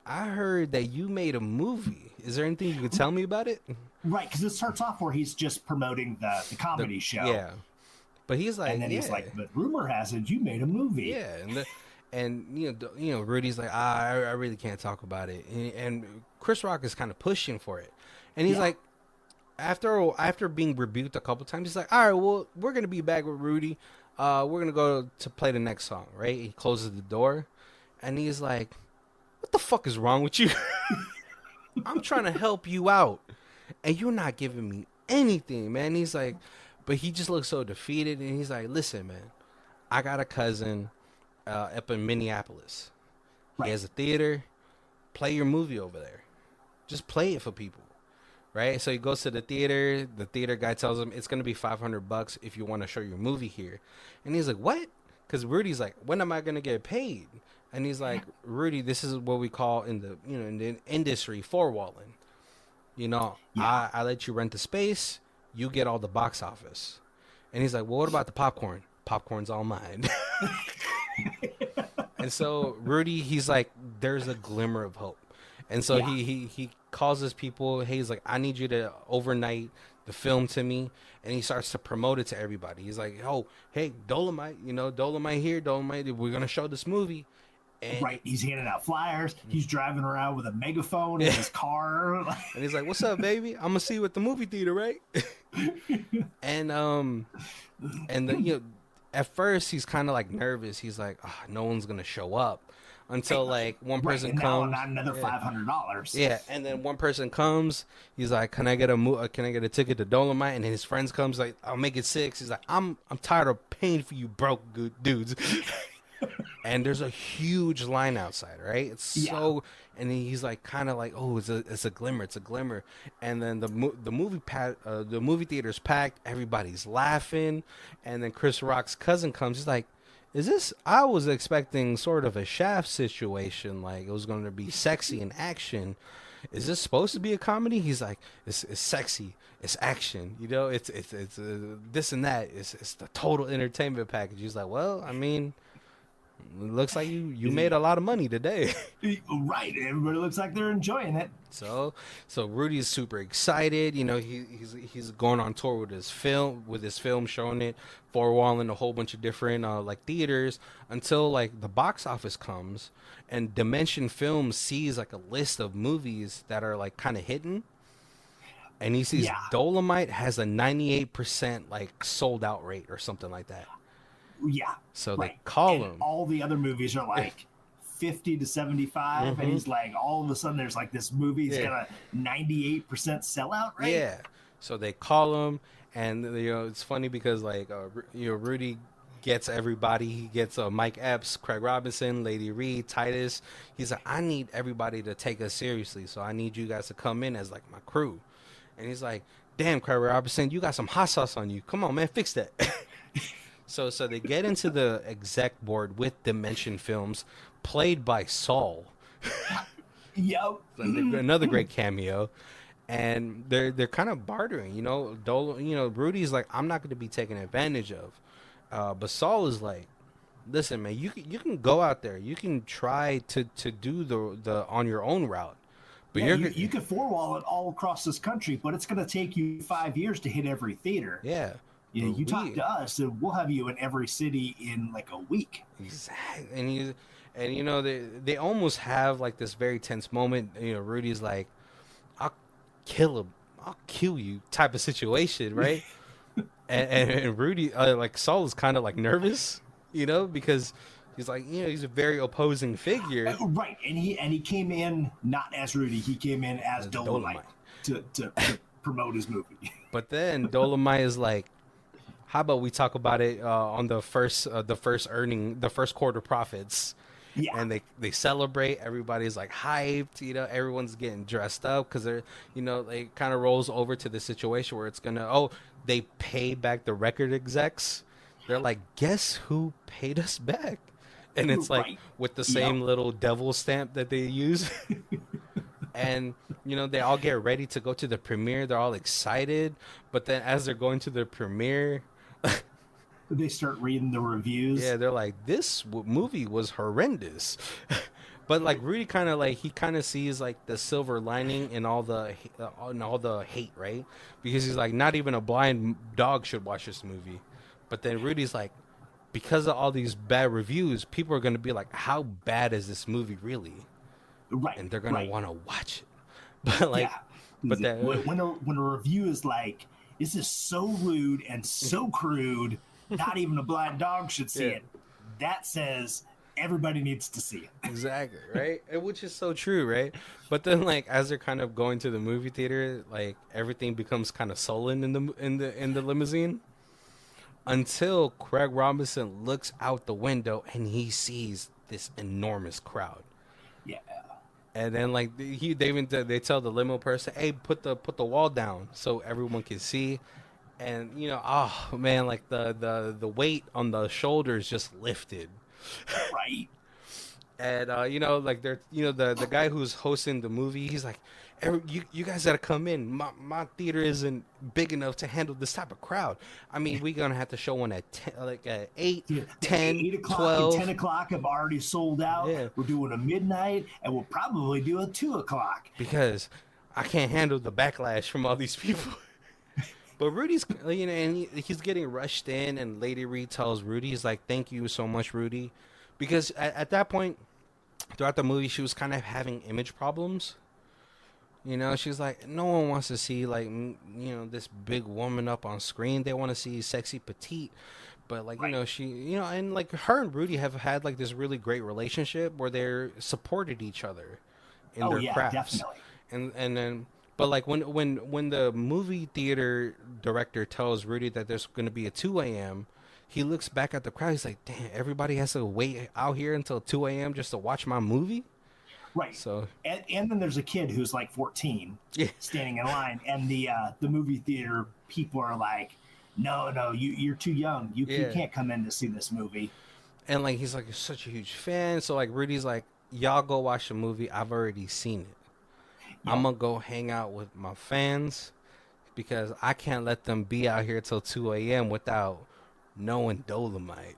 I heard that you made a movie. Is there anything you could tell me about it?" Right, because it starts off where he's just promoting the comedy show. Yeah. But he's And like, then he's yeah, like, but rumor has it you made a movie. yeah, and Rudy's like, I really can't talk about it, and Chris Rock is kind of pushing for it, and he's Yeah. like, after being rebuked a couple times, he's like, all right, well, we're gonna be back with Rudy, we're gonna go to play the next song, right? He closes the door, and he's like, what the fuck is wrong with you? I'm trying to help you out, and you're not giving me anything, man. He's like, but he just looks so defeated, and he's like, listen, man, I got a cousin up in Minneapolis. He Right. has a theater. Play your movie over there. Just play it for people, right? So he goes to the theater. The theater guy tells him it's gonna be $500 if you want to show your movie here, and he's like, what? Because Rudy's like, when am I gonna get paid? And he's like, Rudy, this is what we call in the industry forewalling. Yeah. I let you rent the space. You get all the box office. And he's like, well, what about the popcorn? Popcorn's all mine. And so Rudy, he's like, there's a glimmer of hope. And so Yeah. he calls his people. Hey, he's like, I need you to overnight the film to me. And he starts to promote it to everybody. He's like, oh, hey, Dolemite, Dolemite here, Dolemite, we're going to show this movie. And Right. He's handing out flyers. He's driving around with a megaphone in his car. and he's like, what's up, baby? I'm gonna see you at the movie theater, right? and at first he's kind of like nervous. He's like, oh, no one's gonna show up until like one Right. person And now comes. not another $500. Yeah, and then one person comes. He's like, "Can I get a ticket to Dolomite?" And his friends comes like, "I'll make it 6." He's like, "I'm tired of paying for you broke dudes." And there's a huge line outside, right? It's so, and then he's like, kind of like, "Oh, it's a glimmer, it's a glimmer." And then the movie theater's packed. Everybody's laughing, and then Chris Rock's cousin comes. He's like, is this? I was expecting sort of a Shaft situation, like it was going to be sexy and action. Is this supposed to be a comedy? He's like, it's sexy, it's action, it's this and that. It's the total entertainment package. He's like, well, I mean, it looks like you made a lot of money today. Right. Everybody looks like they're enjoying it. So Rudy's super excited. He's going on tour with his film, showing it, forewalling a whole bunch of different like theaters until like the box office comes and Dimension Films sees like a list of movies that are like kind of hidden. And he sees Dolomite has a 98% like sold out rate or something like that. Yeah. So they call him. All the other movies are like 50 to 75, and he's like, all of a sudden there's like this movie's got a 98% sellout rate. Yeah. So they call him, and it's funny because like Rudy gets everybody. He gets Mike Epps, Craig Robinson, Lady Reed, Titus. He's like, I need everybody to take us seriously, so I need you guys to come in as like my crew. And he's like, damn, Craig Robinson, you got some hot sauce on you. Come on, man, fix that. So they get into the exec board with Dimension Films, played by Saul. Yep. Another great cameo. And they're kind of bartering, Rudy's like, I'm not going to be taken advantage of. But Saul is like, listen, man, you can go out there. You can try to do the on your own route. But you could four-wall it all across this country, but it's going to take you 5 years to hit every theater. Yeah. You talk to us, and we'll have you in every city in like a week. Exactly. And they almost have like this very tense moment. Rudy's like, I'll kill you type of situation, right? and Rudy, like Saul is kind of like nervous, because he's like, he's a very opposing figure. Right. And he came in not as Rudy, he came in as Dolemite to promote his movie. But then Dolemite is like, how about we talk about it on the first quarter profits? Yeah. And they celebrate. Everybody's like hyped. Everyone's getting dressed up because they're, they kind of rolls over to the situation where it's they pay back the record execs. They're like, guess who paid us back? And it's like with the same little devil stamp that they use. And, they all get ready to go to the premiere. They're all excited. But then as they're going to the premiere, they start reading the reviews. Yeah, they're like, this movie was horrendous. But like Rudy kind of sees like the silver lining in all the hate, right? Because he's like, not even a blind dog should watch this movie. But then Rudy's like, because of all these bad reviews, people are going to be like, how bad is this movie really? Right, And they're going to right. want to watch it. But like, Yeah. but that, When a review is like, this is so rude and so crude, not even a blind dog should see yeah, it. That says everybody needs to see it. exactly, right? And which is so true, right? But then, like, as they're kind of going to the movie theater, like everything becomes kind of sullen in the limousine until Craig Robinson looks out the window and he sees this enormous crowd. Yeah. And then like they tell the limo person, "Hey, put the wall down so everyone can see." And oh man, like the weight on the shoulders just lifted. Right. And like they're the guy who's hosting the movie, he's like, you guys gotta come in. My theater isn't big enough to handle this type of crowd. I mean, we're gonna have to show one at 10, like at 8, Yeah, 10, 8 o'clock 12. and 10 o'clock have already sold out. Yeah. We're doing a midnight, and we'll probably do a 2 o'clock. Because I can't handle the backlash from all these people. But Rudy's, and he's getting rushed in, and Lady Reed tells Rudy, he's like, "Thank you so much, Rudy," because at that point, throughout the movie, she was kind of having image problems. She's like, no one wants to see like this big woman up on screen. They want to see sexy petite. But like Right. she and like her and Rudy have had like this really great relationship where they're supported each other in Oh their yeah, crafts. definitely. And then but like when the movie theater director tells Rudy that there's going to be a 2 a.m., he looks back at the crowd. He's like, damn, everybody has to wait out here until 2 a.m. just to watch my movie. Right. So And then there's a kid who's like 14 yeah, standing in line, and the movie theater people are like, no, you're too young. You yeah. can't come in to see this movie. And like he's like such a huge fan. So like Rudy's like, y'all go watch the movie. I've already seen it. I'm Yep. gonna go hang out with my fans because I can't let them be out here till 2 a.m. without knowing Dolemite.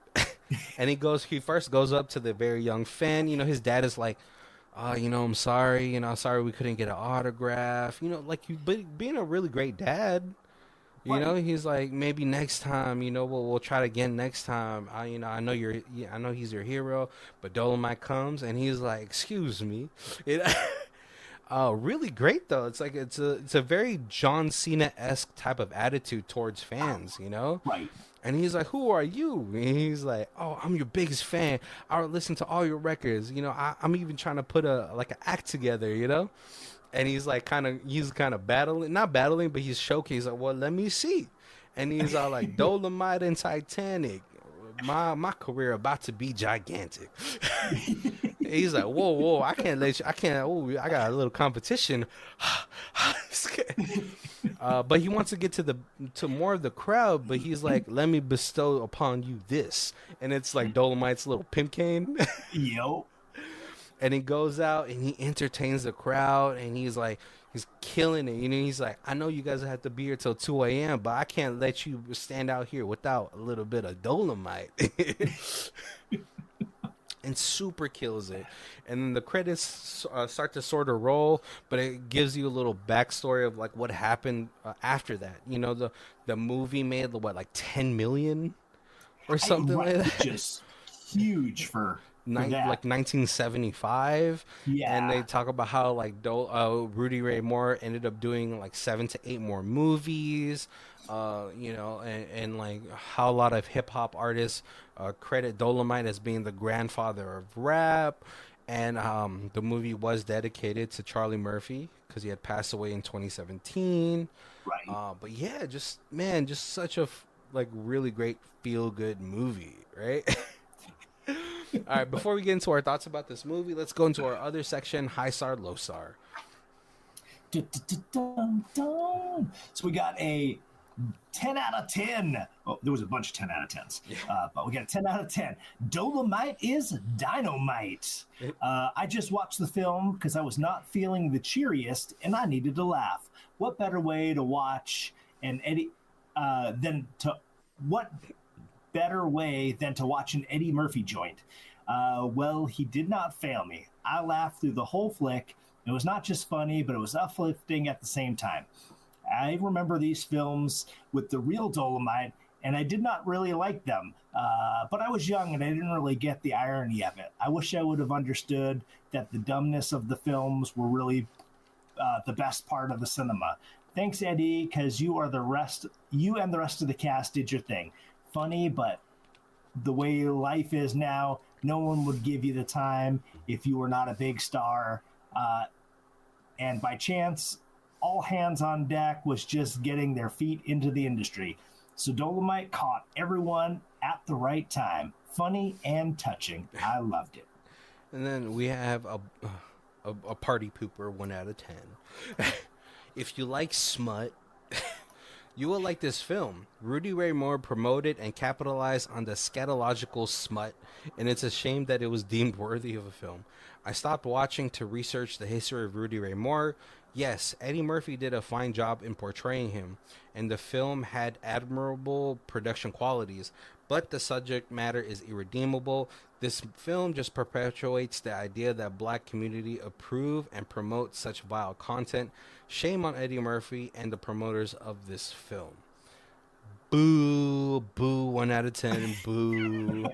And he first goes up to the very young fan. His dad is like, I'm sorry. Sorry we couldn't get an autograph. Like you, but being a really great dad. Right. He's like, maybe next time, we'll try it again next time. I know he's your hero, but Dolomite comes and he's like, excuse me. It, really great though. It's like it's a very John Cena-esque type of attitude towards fans. Right. And he's like, who are you? And he's like, oh, I'm your biggest fan. I listen to all your records. I'm even trying to put an act together. And he's kind of battling, not battling, but he's showcasing. Like, well, let me see. And he's all like, Dolomite and Titanic. My career about to be gigantic. He's like, whoa, I can't let you. I can't. Oh, I got a little competition. But he wants to get to more of the crowd. But he's like, let me bestow upon you this, and it's like Dolomite's little pimp cane. Yo. And he goes out and he entertains the crowd, and he's killing it. He's like, I know you guys have to be here till 2 a.m., but I can't let you stand out here without a little bit of Dolemite. And super kills it. And then the credits start to sort of roll, but it gives you a little backstory of like what happened after that. The movie made like 10 million or something Right. like that. Just huge for that. Like 1975. Yeah. And they talk about how like Rudy Ray Moore ended up doing like 7 to 8 more movies, and like how a lot of hip hop artists credit Dolemite as being the grandfather of rap. And the movie was dedicated to Charlie Murphy because he had passed away in 2017. Right. But yeah, just such a like really great feel good movie, right? All right, before we get into our thoughts about this movie, let's go into our other section, high star, low star. So we got a 10 out of 10. Oh, there was a bunch of 10 out of 10s. But we got a 10 out of 10. Dolemite is dynamite. I just watched the film because I was not feeling the cheeriest and I needed to laugh. What better way to watch an Eddie what better way than to watch an Eddie Murphy joint? Well, he did not fail me. I laughed through the whole flick. It was not just funny, but it was uplifting at the same time. I remember these films with the real Dolemite, and I did not really like them. But I was young and I didn't really get the irony of it. I wish I would have understood that the dumbness of the films were really the best part of the cinema. Thanks, Eddie, because you and the rest of the cast did your thing. Funny, but the way life is now, no one would give you the time if you were not a big star. And by chance, all hands on deck was just getting their feet into the industry. So Dolemite caught everyone at the right time. Funny and touching. I loved it. And then we have a party pooper 1 out of 10. If you like smut, you will like this film. Rudy Ray Moore promoted and capitalized on the scatological smut, and it's a shame that it was deemed worthy of a film. I stopped watching to research the history of Rudy Ray Moore. Yes, Eddie Murphy did a fine job in portraying him, and the film had admirable production qualities, but the subject matter is irredeemable. This film just perpetuates the idea that black community approve and promote such vile content. Shame on Eddie Murphy and the promoters of this film. Boo, boo, 1 out of 10, boo.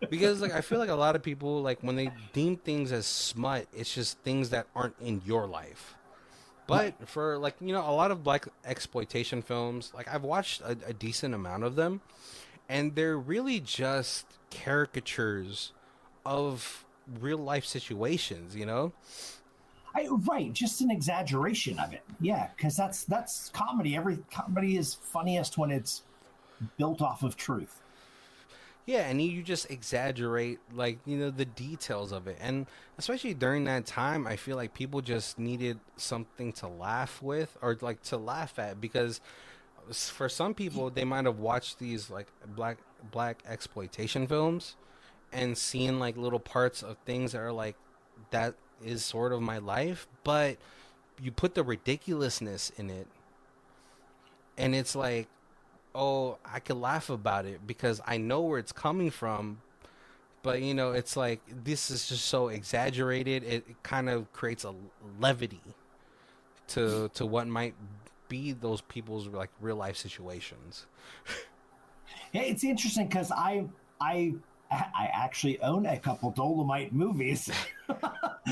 Because like I feel like a lot of people, like when they deem things as smut, it's just things that aren't in your life. But for like, you know, a lot of black exploitation films, like I've watched a decent amount of them, and they're really just caricatures of real life situations, you know? Right, just an exaggeration of it. Yeah, because that's comedy. Every comedy is funniest when it's built off of truth. Yeah, and you just exaggerate, like, you know, the details of it. And especially during that time, I feel like people just needed something to laugh with or, like, to laugh at. Because for some people, they might have watched these, like, black exploitation films and seen, like, little parts of things that are, like, that is sort of my life. But you put the ridiculousness in it, and it's like, oh, I could laugh about it because I know where it's coming from. But, you know, it's like, this is just so exaggerated. It kind of creates a levity to what might be those people's, like, real life situations. Yeah, it's interesting because I actually own a couple Dolomite movies.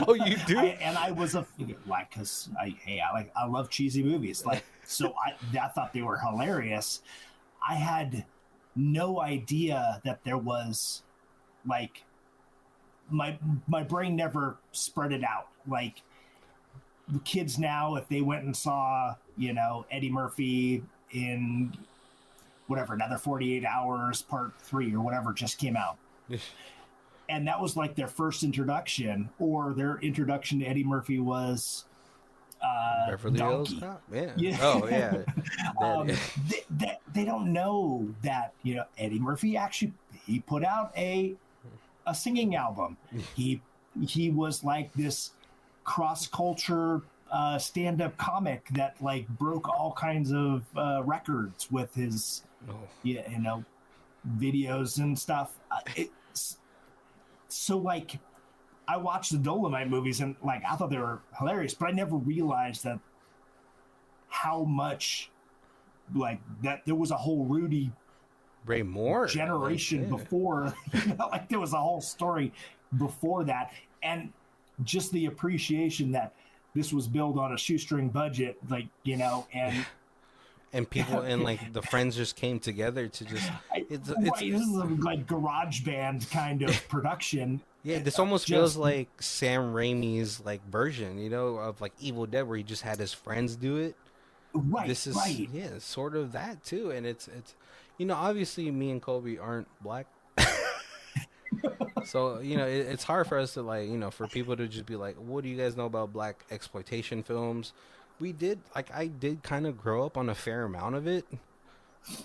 Oh, you do? And I was like, because I love cheesy movies. Like, so I thought they were hilarious. I had no idea that there was, like, my brain never spread it out. Like, the kids now, if they went and saw, you know, Eddie Murphy in whatever, another 48 Hours Part 3 or whatever just came out. And that was like their first introduction, or their introduction to Eddie Murphy was Beverly Hills Donkey. Cop? Yeah. Yeah. Oh, yeah. They don't know that, you know, Eddie Murphy actually, he put out a singing album. He was like this cross-culture stand-up comic that, like, broke all kinds of records with his you know, videos and stuff. So, like, I watched the Dolemite movies and, like, I thought they were hilarious, but I never realized that how much, like, that there was a whole Rudy Ray Moore generation before, you know, like, there was a whole story before that. And just the appreciation that this was built on a shoestring budget, like, you know, and people and, like, the friends just came together to just this is like garage band kind of production. Yeah, this almost feels like Sam Raimi's, like, version, you know, of, like, Evil Dead, where he just had his friends do it. Right. This is yeah, sort of that too. And it's you know, obviously me and Kobe aren't black. So, you know, it's hard for us to, like, you know, for people to just be like, what do you guys know about black exploitation films? I did kind of grow up on a fair amount of it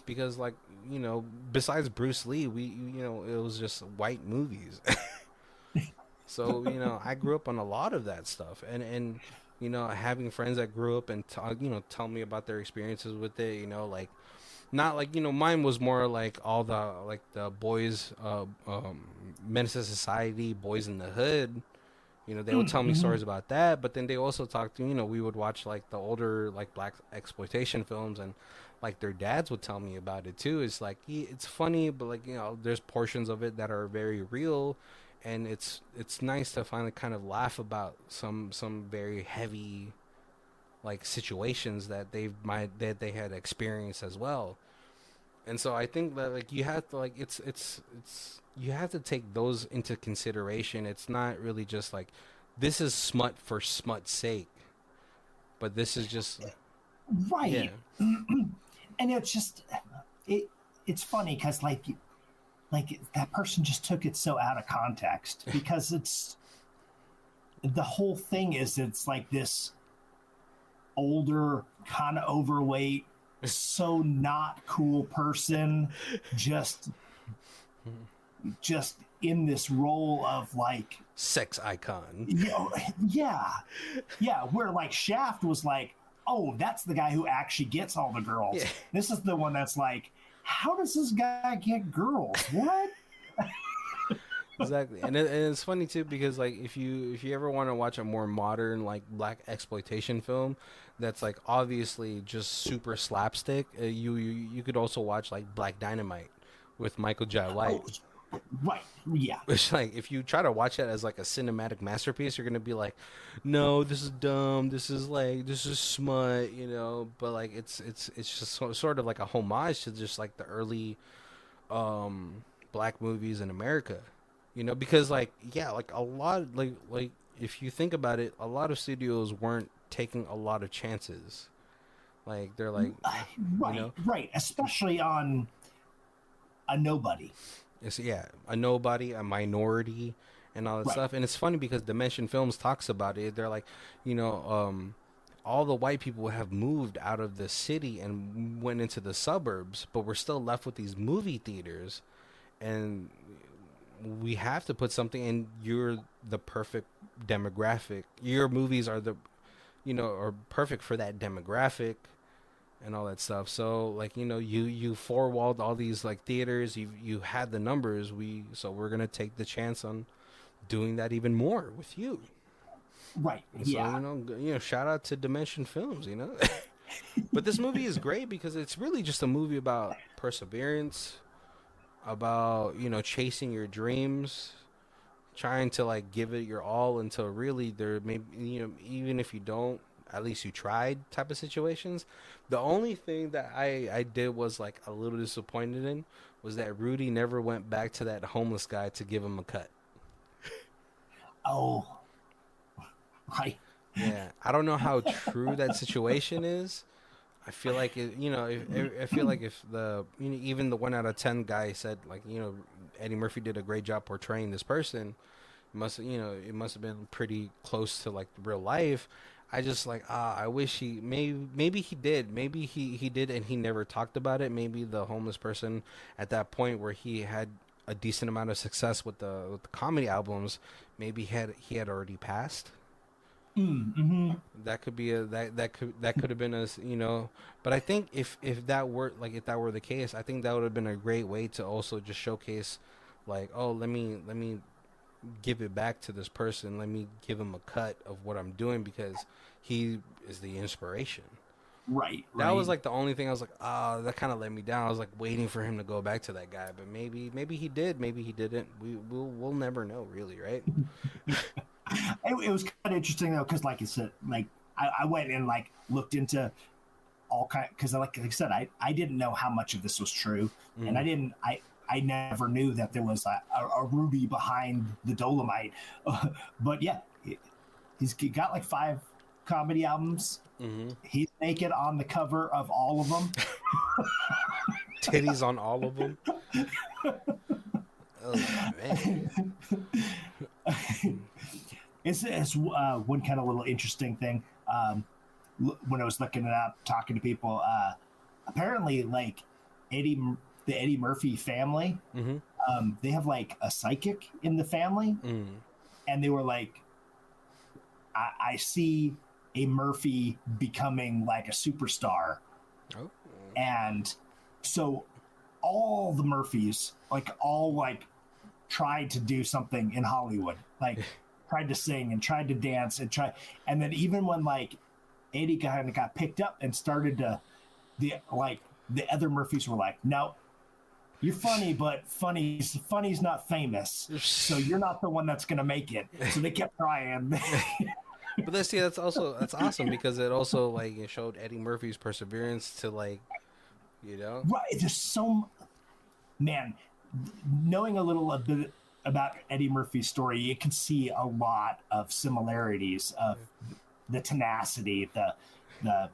because, like, you know, besides Bruce Lee, you know, it was just white movies. So, you know, I grew up on a lot of that stuff, and you know, having friends that grew up and you know, tell me about their experiences with it, you know, like, not like, you know, mine was more like all the boys, Menace to Society, Boys in the Hood, You know, they would tell me stories about that, but then they also talked to, you know, we would watch like the older like black exploitation films, and like their dads would tell me about it too. It's like it's funny, but like, you know, there's portions of it that are very real, and it's nice to finally kind of laugh about some very heavy like situations that they had experienced as well. And so I think that like you have to like it's you have to take those into consideration. It's not really just like this is smut for smut's sake, but this is just yeah. Right. And it's just it it's funny because like that person just took it so out of context, because it's the whole thing is it's like this older, kind of overweight, so not cool person, just just in this role of like, Sex icon. you know, yeah, yeah, where like Shaft was like, oh, that's the guy who actually gets all the girls. Yeah. This is the one that's like, how does this guy get girls? What? Exactly, and it's funny too because like if you ever want to watch a more modern like black exploitation film that's like obviously just super slapstick, you could also watch like Black Dynamite with Michael Jai White. Oh, right, yeah. Which like if you try to watch that as like a cinematic masterpiece, you're gonna be like, no, this is dumb. This is smut, you know. But like it's just sort of like a homage to just like the early black movies in America, you know, because like yeah, like a lot like if you think about it, a lot of studios weren't taking a lot of chances. Like they're like, you Right, know, right, especially on a nobody. it's yeah, a nobody, a minority, and all that Right. stuff. And it's funny because Dimension Films talks about it. They're like, you know, all the white people have moved out of the city and went into the suburbs, but we're still left with these movie theaters, and we have to put something in. You're the perfect demographic. Your movies are the, you know, are perfect for that demographic and all that stuff. So like, you know, you four walled all these like theaters. You had the numbers. We're gonna take the chance on doing that even more with you. Right, And so yeah. you know, shout out to Dimension Films. You know, but this movie is great because it's really just a movie about perseverance, about, you know, chasing your dreams, trying to like give it your all until really there may, you know, even if you don't, at least you tried type of situations. The only thing that I did was like a little disappointed in was that Rudy never went back to that homeless guy to give him a cut. Oh, right. Yeah, I don't know how true that situation is. I feel like it, you know, I feel like if the, you know, even the 1 out of 10 guy said like, you know, Eddie Murphy did a great job portraying this person, must, you know, it must have been pretty close to like real life. I just like, I wish maybe he did, maybe he did and he never talked about it. Maybe the homeless person at that point where he had a decent amount of success with the comedy albums, maybe he had already passed. Mm-hmm. That could be that could have been a, you know. But I think if that were like, if that were the case, I think that would have been a great way to also just showcase like, oh, let me give it back to this person. Let me give him a cut of what I'm doing because he is the inspiration. Right, That was right. like the only thing I was like, ah, that kind of let me down. I was like waiting for him to go back to that guy, but maybe he did, maybe he didn't. We'll never know, really, right? It was kind of interesting though, because like I said, like I went and like looked into all kind, because like I said, I didn't know how much of this was true, and Mm. I never knew that there was a Rudy behind the Dolemite. But yeah, he's got like 5 comedy albums. Mm-hmm. He's naked on the cover of all of them. Titties on all of them. Oh man. It's one kind of little interesting thing. When I was looking it up, talking to people, apparently, like Eddie, the Eddie Murphy family, Mm-hmm. they have like a psychic in the family, Mm. and they were like, I see a Murphy becoming like a superstar, Oh. and so all the Murphys, like all like tried to do something in Hollywood, like tried to sing and tried to dance and then even when like Eddie kind of got picked up and started to the other Murphys were like, no, you're funny, but funny's not famous, so you're not the one that's gonna make it. So they kept trying. But that's awesome because it also like it showed Eddie Murphy's perseverance to like, you know. Right, there's so man, knowing a little bit about Eddie Murphy's story, you can see a lot of similarities of the tenacity, the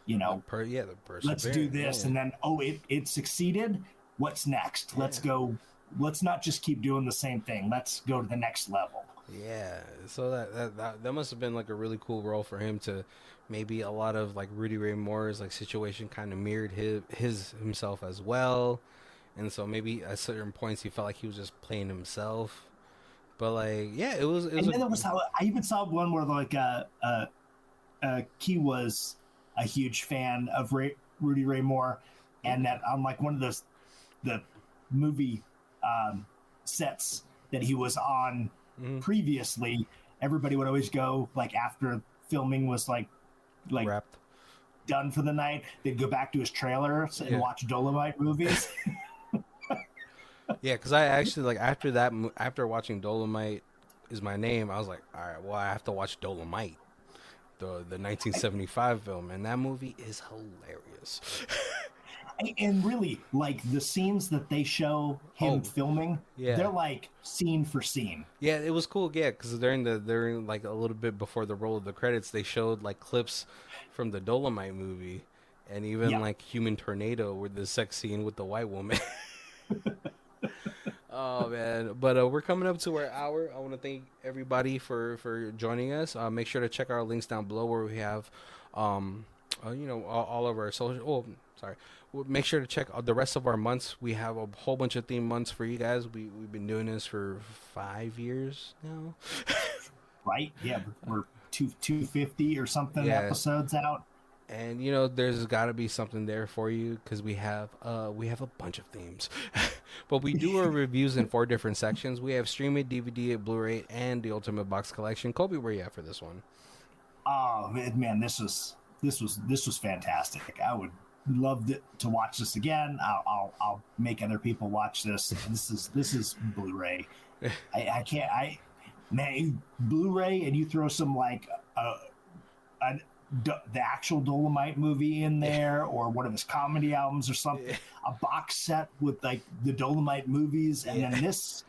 you know, the perseverance. let's do this, and then it succeeded. What's next? Yeah. Let's go. Let's not just keep doing the same thing. Let's go to the next level. Yeah, so that must have been like a really cool role for him to maybe a lot of like Rudy Ray Moore's like situation kind of mirrored himself as well, and so maybe at certain points he felt like he was just playing himself, but like yeah, it was. And then there was how I even saw one where like Key was a huge fan of Rudy Ray Moore, and that on like one of the movie sets that he was on previously, everybody would always go like after filming was like wrapped done for the night, they'd go back to his trailer and watch Dolemite movies. Yeah, because I actually like after watching Dolemite Is My Name, I was like, all right, well I have to watch Dolemite, the 1975 film, and that movie is hilarious. And really, like the scenes that they show him filming, they're like scene for scene. Yeah, it was cool. Yeah, because during like a little bit before the roll of the credits, they showed like clips from the Dolemite movie, and even like Human Tornado with the sex scene with the white woman. Oh man, but we're coming up to our hour. I want to thank everybody for joining us. Make sure to check our links down below where we have, all of our social. Oh, sorry. Make sure to check out the rest of our months. We have a whole bunch of theme months for you guys. We've been doing this for 5 years now. Right? Yeah, we're 250 or something episodes out. And there's got to be something there for you because we have a bunch of themes. But we do our reviews in 4 different sections. We have stream it, DVD, Blu-ray, and the Ultimate Box Collection. Kobe, where you at for this one? Oh man, this was fantastic. I would love to watch this again. I'll make other people watch this. This is Blu-ray. I can't. Blu-ray, and you throw some like the actual Dolemite movie in there, or one of his comedy albums or something. A box set with like the Dolemite movies, and then this.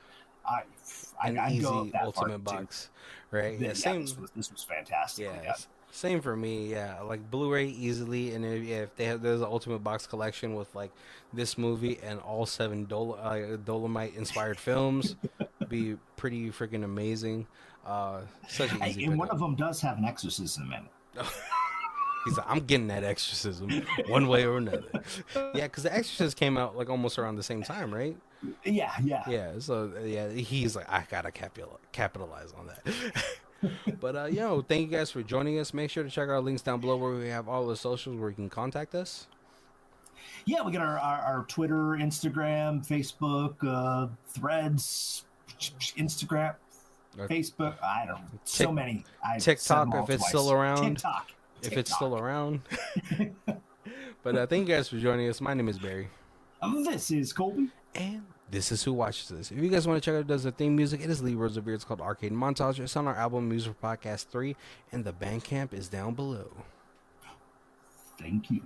I'd go that Ultimate Box, right? Yeah, same. This was fantastic. Yeah. Same for me, yeah. Like Blu-ray easily, and if there's an Ultimate Box Collection with like this movie and all 7 Dolemite inspired films, be pretty freaking amazing. Such an easy. And one of them does have an exorcism in it. He's like, I'm getting that exorcism one way or another. Yeah, because the Exorcist came out like almost around the same time, right? Yeah. So he's like, I gotta capitalize on that. But thank you guys for joining us. Make sure to check our links down below where we have all the socials where you can contact us. Yeah, we got our Twitter, Instagram, Facebook, Threads, Instagram, Facebook. I don't know. So many. TikTok, if it's still around. TikTok. If it's still around. But thank you guys for joining us. My name is Barry. This is Colby. And this is Who Watches This. If you guys want to check out does the theme music, it is Lee Rosevere. It's called Arcade Montage. It's on our album Music Podcast 3, and the Bandcamp is down below. Thank you.